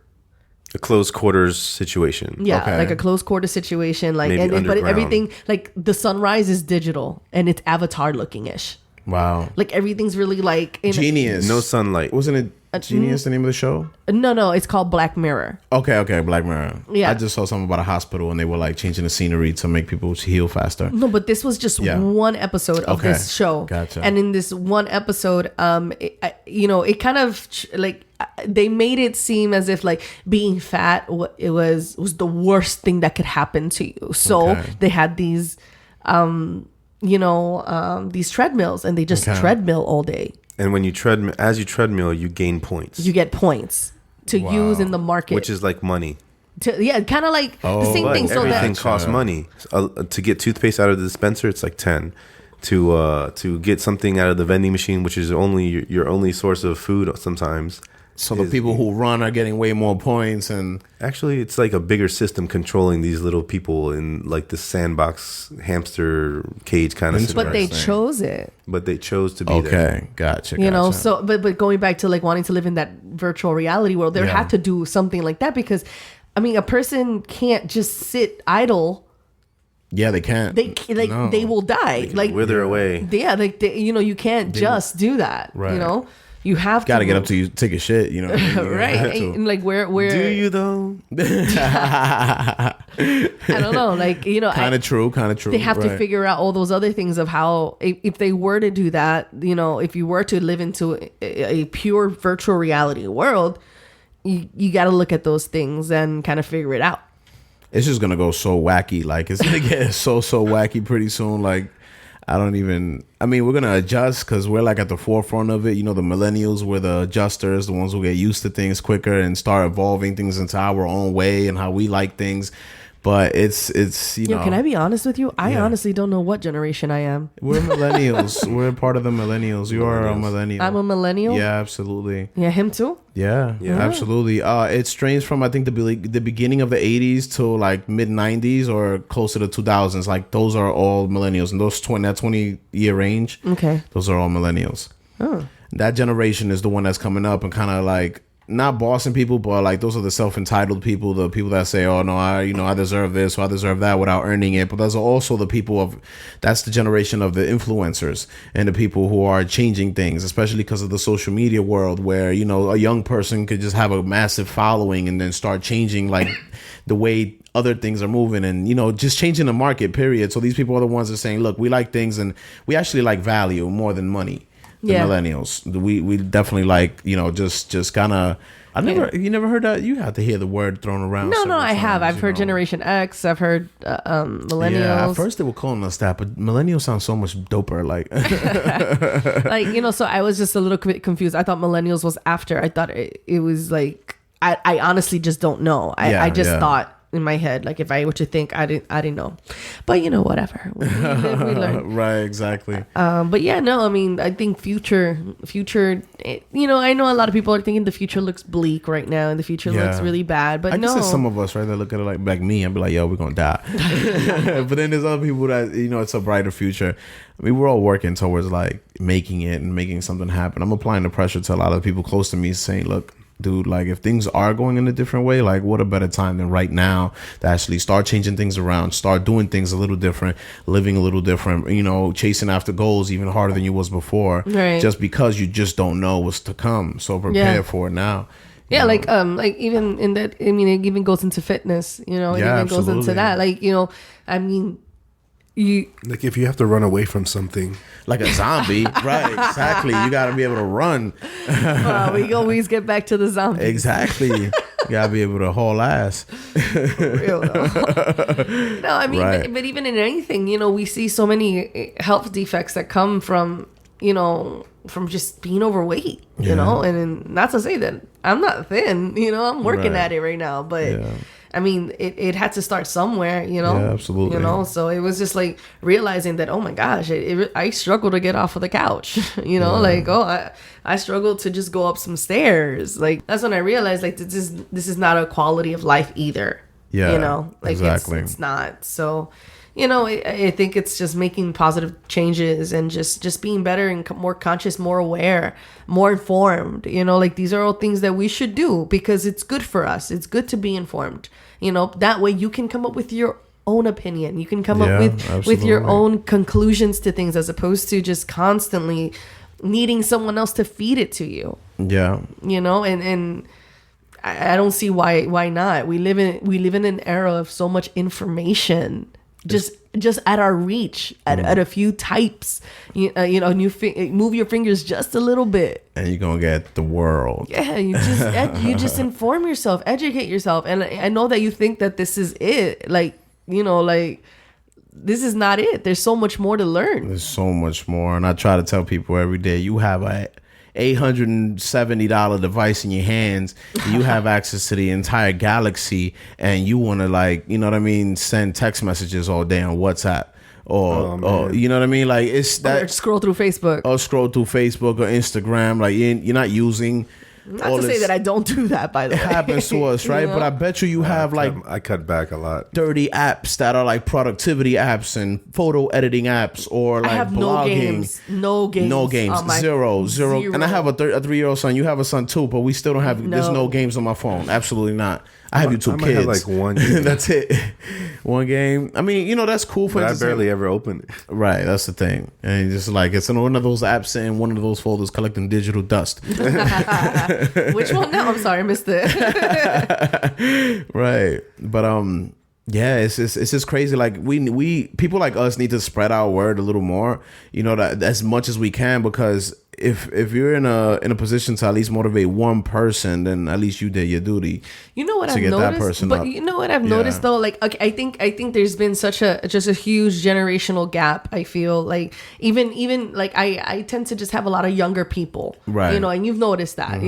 a close quarters situation. Yeah, okay. Like a close quarter situation. Like, but everything like the sunrise is digital and it's avatar looking ish. Wow. Like everything's really like Genius. No sunlight. Wasn't it Genius the name of the show? No, it's called Black Mirror. Okay, Black Mirror. Yeah. I just saw something about a hospital and they were like changing the scenery to make people heal faster. No, but this was just one episode of this show. Gotcha. And in this one episode, it kind of like they made it seem as if like being fat was the worst thing that could happen to you. So they had these these treadmills and they just treadmill all day. And when you treadmill, you gain points. You get points to use in the market, which is like money. Kind of like the same thing. So everything costs money. To get toothpaste out of the dispenser, it's like 10. To get something out of the vending machine, which is only your only source of food sometimes. So the people who run are getting way more points, and actually, it's like a bigger system controlling these little people in like the sandbox hamster cage kind of situation. But they chose it. But they chose to be there. Okay, gotcha. So but going back to like wanting to live in that virtual reality world, they had to do something like that because, I mean, a person can't just sit idle. Yeah, they can't. They will die. They wither away. Yeah, you can't just do that. Right. You have to get up to you take a shit, right? And like where do you though? I don't know, like kind of true. They have to figure out all those other things of how if they were to do that, if you were to live into a pure virtual reality world, you got to look at those things and kind of figure it out. It's just gonna go so wacky, like it's gonna get so wacky pretty soon, like. We're going to adjust because we're like at the forefront of it. The millennials, we're the adjusters, the ones who get used to things quicker and start evolving things into our own way and how we like things. But it's can I be honest with you? I honestly don't know what generation I am. We're millennials. We're part of the millennials. You are a millennial. I'm a millennial? Yeah, absolutely. Yeah, him too? Yeah, absolutely. It's ranged from I think the beginning of the 80s to like mid 90s or closer to 2000s. Like those are all millennials, and those 20-year range. Okay, those are all millennials. Oh, that generation is the one that's coming up and kind of like not bossing people, but like those are the self-entitled people, the people that say, "Oh no, I deserve this or I deserve that" without earning it. But there's also the people that's the generation of the influencers and the people who are changing things, especially because of the social media world, where a young person could just have a massive following and then start changing like the way other things are moving and just changing the market. Period. So these people are the ones that are saying, "Look, we like things and we actually like value more than money." The millennials, we definitely like just kind of. You never heard that? You have to hear the word thrown around. No, I have. I've heard Generation X. I've heard millennials. Yeah, at first they were calling us that, but millennials sound so much doper. Like, so I was just a little bit confused. I thought millennials was after. I thought it was like I honestly just don't know. I just thought in my head. Like if I were to think, I didn't know. But whatever. We live, we learn. Right, exactly. But yeah, no, I mean, I think future, I know a lot of people are thinking the future looks bleak right now and the future looks really bad. But I guess there's some of us, right, that look at it like me and be like, yo, we're going to die. But then there's other people that, it's a brighter future. I mean, we're all working towards like making it and making something happen. I'm applying the pressure to a lot of people close to me saying, look, dude, like if things are going in a different way, like what a better time than right now to actually start changing things around, start doing things a little different, living a little different, chasing after goals even harder than you was before, right? Just because you just don't know what's to come. So prepare for it now. Yeah, like even in that, I mean, it even goes into fitness, it even goes into that. Like, I mean, like if you have to run away from something like a zombie, right? Exactly. You got to be able to run. We always get back to the zombie. Exactly. You got to be able to haul ass. For real, though. No, I mean, Right. but even in anything, we see so many health defects that come from from just being overweight, and not to say that I'm not thin, I'm working Right. at it right now, but I mean, it had to start somewhere, Yeah, absolutely. So it was just like realizing that, oh my gosh, I struggle to get off of the couch, like, I struggle to just go up some stairs. Like, that's when I realized, like, this is not a quality of life either. Yeah, Like, exactly. it's not. So, I think it's just making positive changes and just being better and more conscious, more aware, more informed. Like these are all things that we should do because it's good for us. It's good to be informed. That way you can come up with your own opinion. You can come up with your own conclusions to things as opposed to just constantly needing someone else to feed it to you. Yeah. And I don't see why not. We live in an era of so much information. Just at our reach, at a few types, and you move your fingers just a little bit, and you're gonna get the world. Yeah, you just inform yourself, educate yourself, and I know that you think that this is it, like this is not it. There's so much more to learn. There's so much more, and I try to tell people every day: you have a $870 device in your hands, you have access to the entire galaxy, and you want to send text messages all day on WhatsApp or you know what I mean, like it's that, or scroll through Facebook or Instagram, like you're not using. Not to say that I don't do that, by the way. It happens to us, right? But I bet you have I cut back a lot. 30 apps that are like productivity apps and photo editing apps or like I have blogging. No games. Zero. And I have a 3-year-old son. You have a son too, but we still don't have. There's no games on my phone. Absolutely not. I have you two I might kids. have like one game. That's it. One game. I mean, that's cool for. But I barely ever open it. Right, that's the thing. And just like it's in one of those apps in one of those folders collecting digital dust. Which one now? I'm sorry, I missed it. Right, but yeah, it's just crazy. Like we people like us need to spread our word a little more. That as much as we can, because if you're in a position to at least motivate one person, then at least you did your duty. You know what I've noticed? That person but up. You know what I've noticed though? Like, okay, I think there's been such a huge generational gap. I feel like even like I tend to just have a lot of younger people, right? And you've noticed that,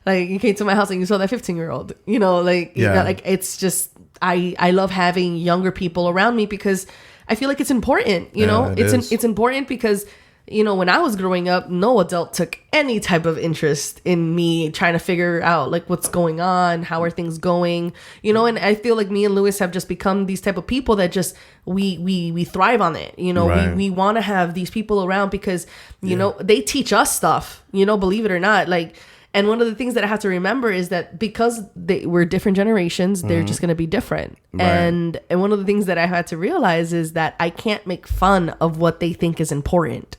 like you came to my house and you saw that 15-year-old, like it's just I love having younger people around me because I feel like it's important. It's important because. When I was growing up, no adult took any type of interest in me trying to figure out like what's going on, how are things going, and I feel like me and Lewis have just become these type of people that just we thrive on it. Right. We want to have these people around because, they teach us stuff, believe it or not, like. And one of the things that I have to remember is that because we're different generations, they're just going to be different. Right. And one of the things that I had to realize is that I can't make fun of what they think is important.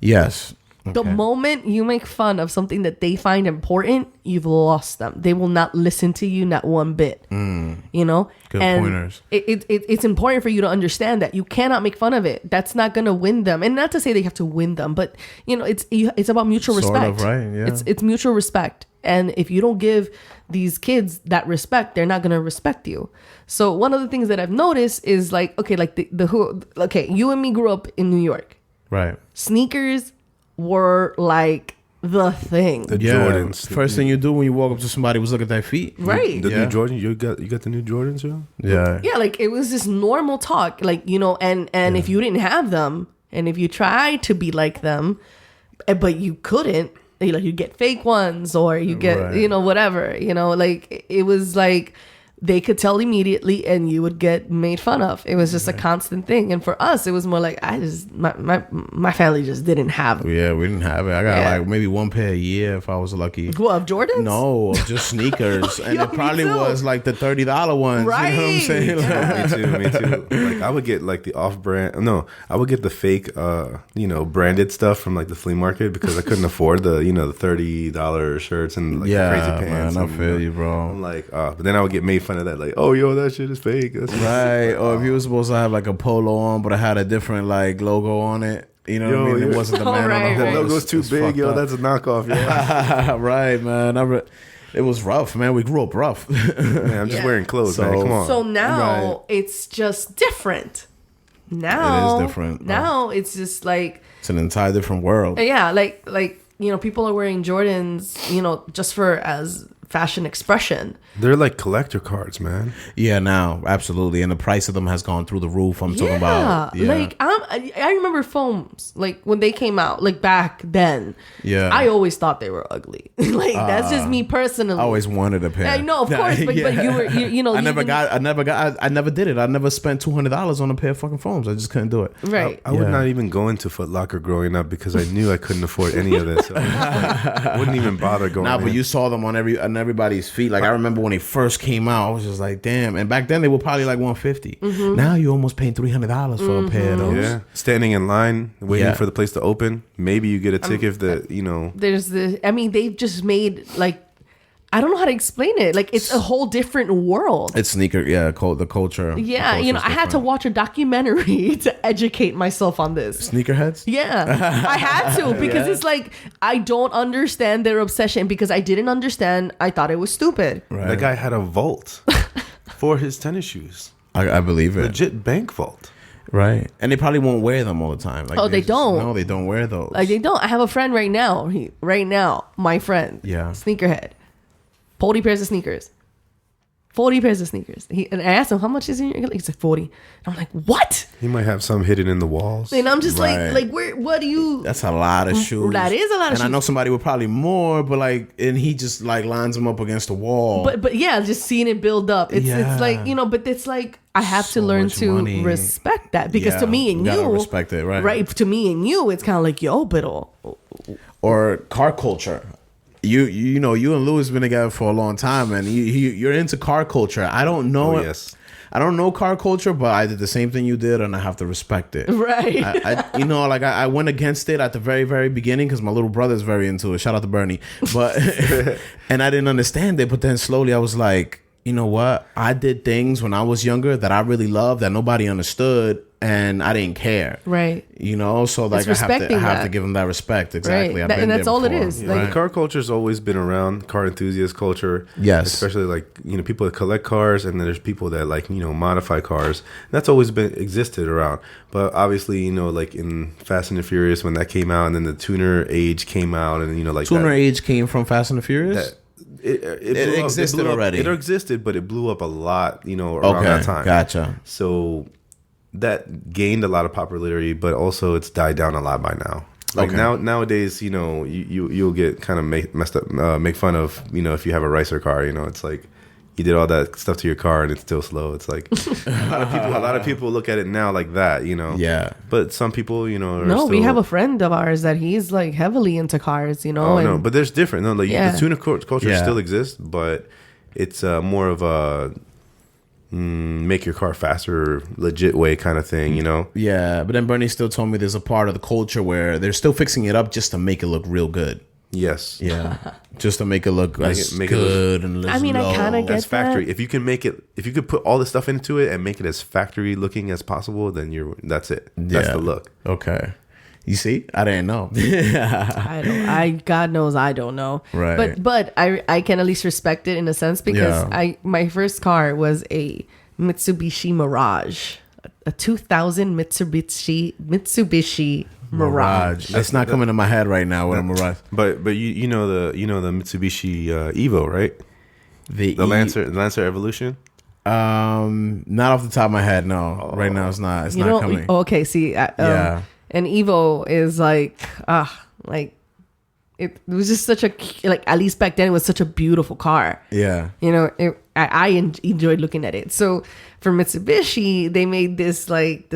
Yes. Okay. The moment you make fun of something that they find important, you've lost them. They will not listen to you, not one bit. Good and pointers. It's important for you to understand that you cannot make fun of it. That's not going to win them. And not to say they have to win them, but it's about mutual respect. Sort of, right? Yeah. It's mutual respect. And if you don't give these kids that respect, they're not going to respect you. So one of the things that I've noticed is like, okay, like you and me grew up in New York. Right. Sneakers were like the thing. The Yeah. Jordans. First thing you do when you walk up to somebody was look at their feet. Right. The Yeah. new Jordan. You got the new Jordans, yo? Yeah. Yeah, like it was this normal talk, like, you know, and if you didn't have them, and if you tried to be like them, but you couldn't, you know, you get fake ones, or you get, Right. you know, whatever, you know, like it was like they could tell immediately, and you would get made fun of. It was just a constant thing. And for us, it was more like my family just didn't have them. Yeah, we didn't have it. I got Yeah. like maybe one pair a year if I was lucky. What, of Jordans? No, just sneakers, and Yo, it me probably too. was like the $30 ones. Right. You know what I'm saying? Like, Me too. Like I would get like the off-brand. No, I would get the fake, branded stuff from like the flea market because I couldn't afford the $30 shirts and like yeah, crazy pants. man, I and, feel you, bro. I'm like, but then I would get made fun of that. Like, oh, yo, that shit is fake. That's Right, or if you were supposed to have like a polo on, but it had a different like logo on it. You know what I mean? It wasn't the Oh, man on right, the right. The horse. logo's too It's big, fucked yo. up. That's a knockoff, yo. Right, man. It was rough, man. We grew up rough. Man, I'm just Yeah. wearing clothes, man. So- Come on. So now Right. it's just different. Now It is different. Now it's just like, It's an entire different world. yeah, like you know, people are wearing Jordans, you know, just for as fashion expression. They're like collector cards, man. Yeah, now absolutely, and the price of them has gone through the roof. I'm talking about. Yeah, Like I remember foams, like when they came out, like back then. Yeah. I always thought they were ugly. Like that's just me personally. I always wanted a pair. I know, of course, but you were, you know, I you never didn't- I never did it. I never spent $200 on a pair of fucking foams. I just couldn't do it. right. I would Yeah. not even go into Foot Locker growing up because I knew I couldn't afford any of this. So I just, like, wouldn't even bother going. Nah, but in. you saw them on everybody's feet. Like I remember when they first came out, I was just like, damn. And back then they were probably like $150. Mm-hmm. Now you almost paying $300 for a pair of those. Yeah, standing in line waiting Yeah. for the place to open. Maybe you get a ticket if the There's the, I mean, they've just made, like, I don't know how to explain it. Like, it's a whole different world. It's sneaker, yeah, the culture. Yeah, the you know, culture's I had to different. watch a documentary to educate myself on this. Sneakerheads? Yeah, I had to because it's like I don't understand their obsession because I didn't understand. I thought it was stupid. Right. that guy had a vault for his tennis shoes. I believe it. Legit bank vault. Right. And they probably won't wear them all the time. Like Oh, they don't? No, they don't wear those. Like they don't. I have a friend right now. My friend. Yeah. Sneakerhead. 40 pairs of sneakers. 40 pairs of sneakers. And I asked him, how much is in your? He's like 40. And I'm like, what? He might have some hidden in the walls. And I'm just Right. like, where? What do you? That's a lot of shoes. That is a lot of and shoes. I know somebody with probably more, but like, and he just like lines them up against the wall. But yeah, just seeing it build up. It's Yeah. like, you know, but it's like I have So to learn much to money. respect that because Yeah, to me and you gotta you respect it, right. Right. To me and you, it's kind of like, yo, but Or car culture. You know, you and Louis been together for a long time, and you're into car culture. I don't know Oh, it. yes. I don't know car culture, but I did the same thing you did, and I have to respect it. right. I went against it at the very, very beginning because my little brother's very into it. Shout out to Bernie. But and I didn't understand it. But then slowly I was like, you know what? I did things when I was younger that I really loved that nobody understood, and I didn't care. Right. You know, so like I respecting have that. to give them that respect. Exactly. Right. I've been And that's there all it before. is. Yeah, Like- the car culture's always been around, car enthusiast culture. Yes. Especially like, people that collect cars, and then there's people that like, modify cars. That's always been existed around. But obviously, like in Fast and the Furious when that came out, and then the tuner age came out, and like Tuner that, age came from Fast and the Furious. that it It existed blew up. already. It existed, but it blew up a lot, around Okay, that time. gotcha. So that gained a lot of popularity, but also it's died down a lot by now. Like Okay. nowadays, you'll get kind of messed up, make fun of, if you have a racer car, it's like you did all that stuff to your car and it's still slow. It's like a lot of people look at it now like that, Yeah. But some people, are No, we still- have a friend of ours that he's like heavily into cars, Oh and no, but there's different. No, like Yeah. the tuner culture Yeah. still exists, but it's more of a make your car faster, legit way kind of thing. Yeah, but then Bernie still told me there's a part of the culture where they're still fixing it up just to make it look real good. Yes. Yeah, just to make it look Make as it look- good and as I mean, I low. kinda get As factory. that. If you could put all the stuff into it and make it as factory looking as possible, then that's it. That's Yeah. the look. Okay, you see, I didn't know. God knows I don't know. Right. But I can at least respect it in a sense because Yeah. my first car was a Mitsubishi Mirage, a 2000 Mitsubishi Mirage. It's not coming to my head right now with a Mirage. But you know the Mitsubishi Evo, right? The Lancer Evolution. Not off the top of my head. No, right now it's not. It's not coming. Okay, see, Yeah. an Evo is like it was just such a, like, at least back then it was such a beautiful car. Yeah. You know, I enjoyed looking at it. So for Mitsubishi, they made this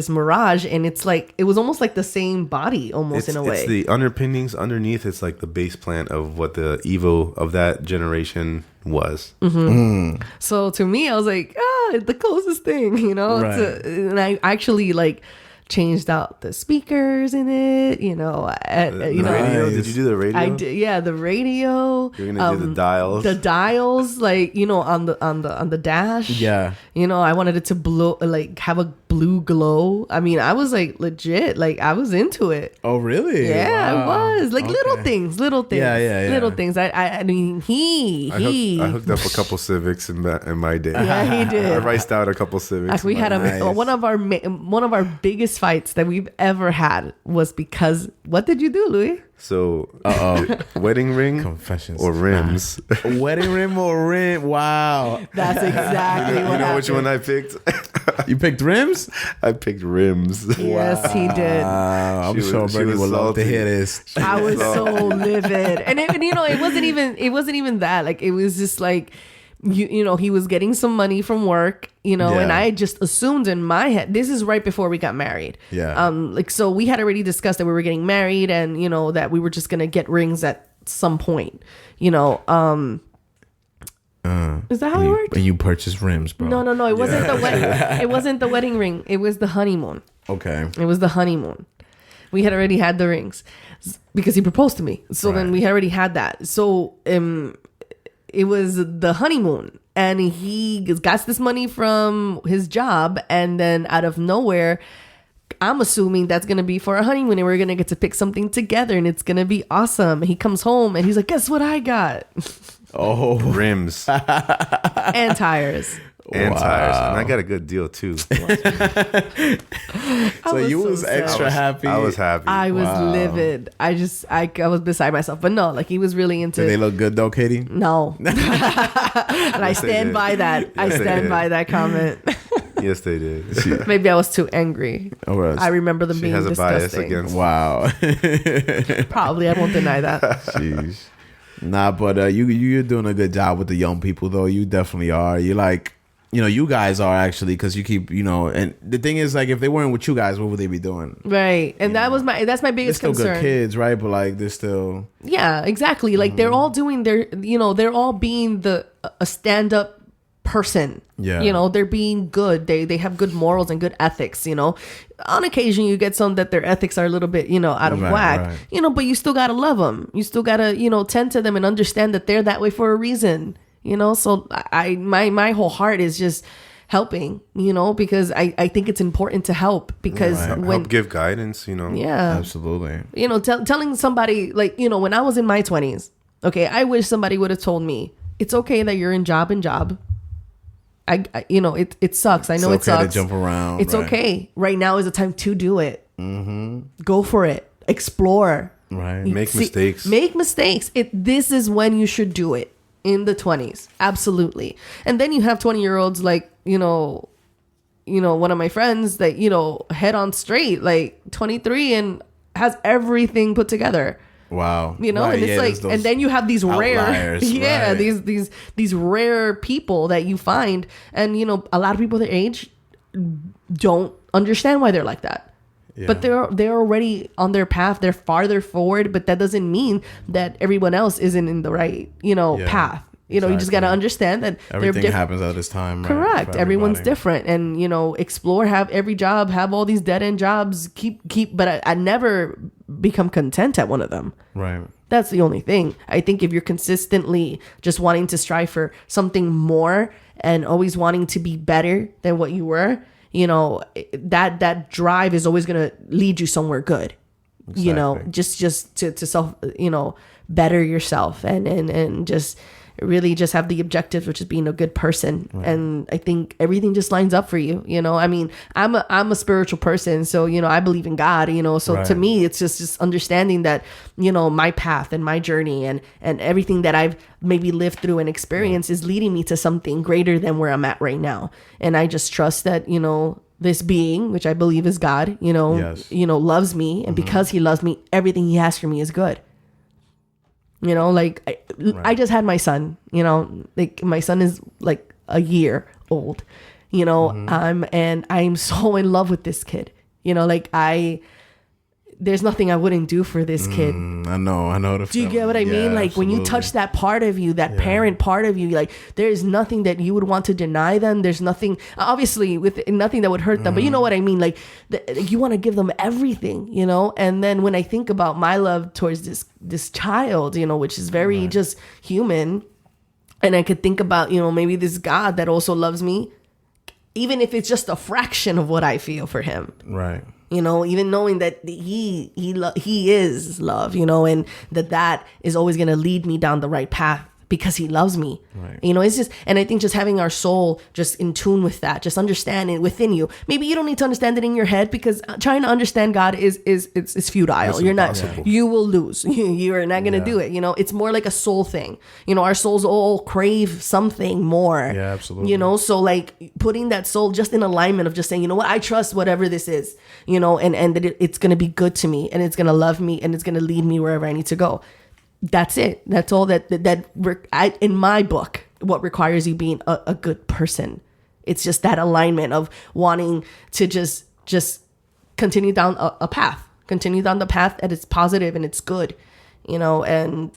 Mirage, and it's like, it was almost like the same body almost in a way. It's the underpinnings underneath. It's like the base plant of what the Evo of that generation was. Mm-hmm. So to me, I was like, the closest thing, you know. Right. And I actually like changed out the speakers in it, you know. Radio? Did you do the radio? I did, yeah, the radio. You're gonna do the dials. The dials, like, you know, on the dash. Yeah. You know, I wanted it to blow, like, have a blue glow. I mean, I was like legit, like, I was into it. Oh, really? Yeah, Wow. I was like Okay. little things. Yeah. Little things. I mean, I hooked up a couple Civics in my day. Yeah, he did. I riced out a couple Civics. We had Nice. one of our biggest fights that we've ever had was because, what did you do, Louis? So, wedding ring Confessions. or rims? Wedding rim or rim? Wow. That's exactly what You know happened. which one I picked? You picked rims? I picked rims. Yes, he did. I'm She sure was- she Bernie was would love to salty. hear this. I was so livid, and you know, it wasn't even that. Like, it was just like, you know, he was getting some money from work, you know, and Yeah. I just assumed in my head, this is right before we got married. Yeah. Like, so we had already discussed that we were getting married, and, you know, that we were just gonna get rings at some point, you know. Is that how it worked? And you purchased rims, bro. No, it wasn't the wedding. It wasn't the wedding ring. It was the honeymoon. Okay. It was the honeymoon. We had already had the rings because he proposed to me. So then Right. we had already had that. So it was the honeymoon, and he got this money from his job, and then out of nowhere, I'm assuming that's gonna be for a honeymoon, and we're gonna get to pick something together, and it's gonna be awesome. He comes home and he's like, "Guess what I got?" Oh. Rims And tires. and tires. And I got a good deal too. So you was sad. extra happy. I was happy. I was Wow. livid. I was beside myself. But no, like, he was really into Did they look good though, Katie? No. And I Yes, they stand did. by that. I Yes, they stand did. by that comment. Yes, they did. Maybe I was too angry. Or else- I remember them She being has a bias disgusting. against. Wow. Probably, I won't deny that. Jeez. Nah, but you're doing a good job with the young people though. You definitely are. You like, you know, you guys are actually, because you keep, you know, and the thing is, like, if they weren't with you guys, what would they be doing? Right. And that's my They're biggest still concern. good kids, right? But like, they're still. Yeah, exactly. Like, they're all doing they're all being a stand-up person. Yeah. You know, they're being good. They have good morals and good ethics, you know. On occasion you get some that their ethics are a little bit, you know, out of Right, whack. right. You know, but you still got to love them. You still got to, you know, tend to them and understand that they're that way for a reason, you know. So my whole heart is just helping, you know, because I think it's important to help, because Right. when Help give guidance, you know. yeah, Absolutely. you know, telling somebody, like, you know, when I was in my 20s, okay, I wish somebody would have told me, it's okay that you're in job. I you know, it sucks. I know it It's okay to sucks. jump around. It's right. okay. Right now is the time to do it. Mm-hmm. Go for it. Explore. Right. Make mistakes. Make mistakes. This is when you should do it, in the 20s. Absolutely. And then you have 20-year-olds like, you know, one of my friends that, you know, head on straight, like 23, and has everything put together. Wow. You know, Right, and it's yeah, like, there's those and then you have these rare, outliers, yeah, right. these rare people that you find, and, you know, a lot of people their age don't understand why they're like that. Yeah. But they're already on their path. They're farther forward, but that doesn't mean that everyone else isn't in the right, you know, Yeah, path. You know, you just got to exactly. understand that Everything they're happens at this time. Right, correct. for Everyone's everybody. different, and, you know, explore, have every job, have all these dead end jobs, keep. But I never become content at one of them. Right. That's the only thing. I think if you're consistently just wanting to strive for something more and always wanting to be better than what you were, you know, that drive is always going to lead you somewhere good. You know, Exactly. just to self, you know, better yourself and just, really just have the objective, which is being a good person. Right. And I think everything just lines up for you. I mean, I'm a spiritual person, so I believe in God. So right. To me, it's just understanding that my path and my journey and everything that I've maybe lived through and experienced is leading me to something greater than where I'm at right now. And I just trust that this being, which I believe is God, yes. Loves me, and because he loves me, everything he has for me is good. Right. I just had my son, like my son is like a year old, and I'm so in love with this kid, there's nothing I wouldn't do for this kid. I know. Do you get what I mean? Like absolutely. When you touch that part of you, that parent part of you, like there's nothing that you would want to deny them. There's nothing, obviously, with nothing that would hurt them. But you know what I mean? Like you want to give them everything, And then when I think about my love towards this child, which is very right. just human, and I could think about, maybe this God that also loves me, even if it's just a fraction of what I feel for him. Right. Even knowing that he is love, and that is always going to lead me down the right path because he loves me. Right. It's just, and I think just having our soul just in tune with that, just understanding within you. Maybe you don't need to understand it in your head, because trying to understand God is futile. You're impossible. Not, you will lose. You're not going to do it. It's more like a soul thing. Our souls all crave something more. Yeah, absolutely. So like putting that soul just in alignment of just saying, what, I trust whatever this is, and that it's going to be good to me, and it's going to love me, and it's going to lead me wherever I need to go. That's it. That's all that in my book, what requires you being a good person. It's just that alignment of wanting to just continue down a path, continue down the path that is positive and it's good, and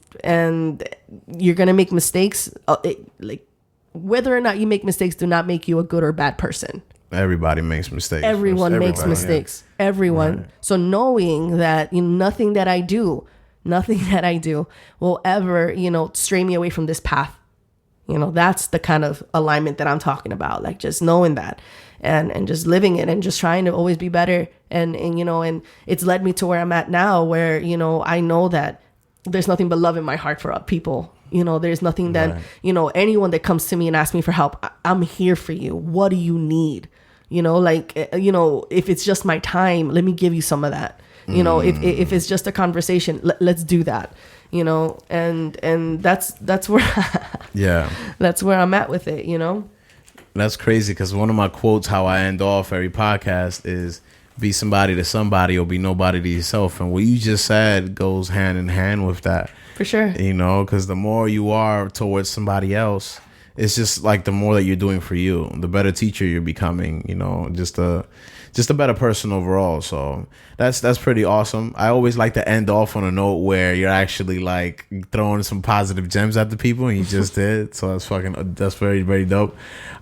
you're going to make mistakes. Like whether or not you make mistakes do not make you a good or bad person. Everybody makes mistakes. Everyone makes mistakes. Yeah. Everyone. Right. So knowing that nothing that I do will ever, stray me away from this path. That's the kind of alignment that I'm talking about. Like just knowing that and just living it and just trying to always be better. And it's led me to where I'm at now, where, I know that there's nothing but love in my heart for people. There's nothing that, right. Anyone that comes to me and asks me for help, I'm here for you. What do you need? If it's just my time, let me give you some of that. If it's just a conversation, let's do that, and that's where, that's where I'm at with it, That's crazy, because one of my quotes, how I end off every podcast, is be somebody to somebody or be nobody to yourself. And what you just said goes hand in hand with that. For sure. Because the more you are towards somebody else, it's just like the more that you're doing for you, the better teacher you're becoming, just a better person overall. So that's pretty awesome. I always like to end off on a note where you're actually like throwing some positive gems at the people, and you just did. So that's very, very dope.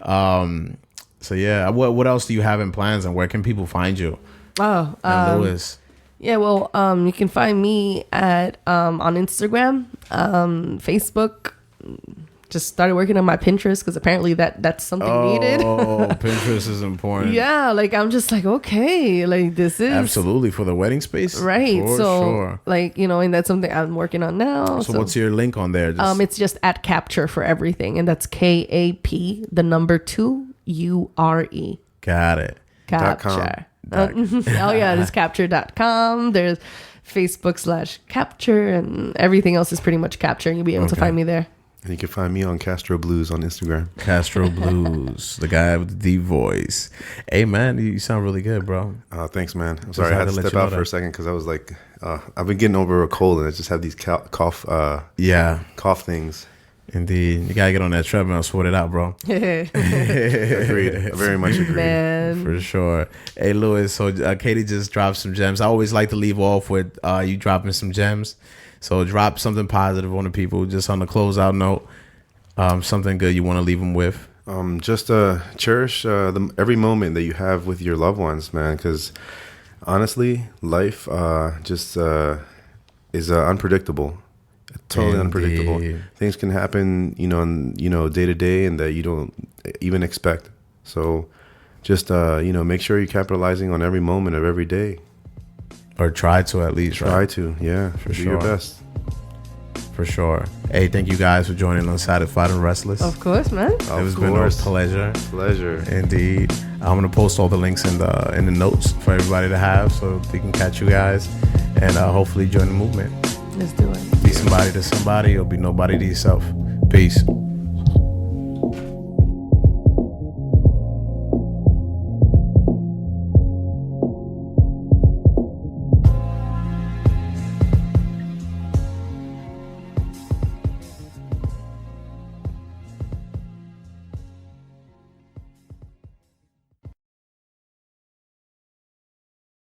So yeah, what else do you have in plans, and where can people find you? Lewis. Yeah, well, you can find me at on Instagram, Facebook. Just started working on my Pinterest, because apparently that's something needed. Oh, Pinterest is important. Yeah, like I'm just like, okay, like this is absolutely for the wedding space, right? Sure. Like and that's something I'm working on now. So what's your link on there? It's just at Capture for everything, and that's KAP the number 2 URE. Got it. Capture. Oh yeah, there's capture.com. There's Facebook/Capture, and everything else is pretty much Capture. You'll be able to find me there. And you can find me on Castro Blues on Instagram. Castro Blues, the guy with the deep voice. Hey, man, you sound really good, bro. Thanks, man. I'm sorry, I had to step out for a second because I was like, I've been getting over a cold, and I just have these cough things. Indeed. You got to get on that treadmill and sweat it out, bro. Agreed. Very much agreed. Man. For sure. Hey, Lewis, so Katie just dropped some gems. I always like to leave off with you dropping some gems. So drop something positive on the people, just on the closeout note. Something good you want to leave them with. Just cherish every moment that you have with your loved ones, man. Because honestly, life just is unpredictable. Totally unpredictable. Things can happen, day to day, and that you don't even expect. So just make sure you're capitalizing on every moment of every day. Or try to, at least, right? Try to, yeah. For Do sure. your best. For sure. Hey, thank you guys for joining Unsatisfied and Restless. Of course, man. It has been a pleasure. Indeed. I'm gonna post all the links in the notes for everybody to have, so they can catch you guys and hopefully join the movement. Let's do it. Be somebody to somebody, or be nobody to yourself. Peace.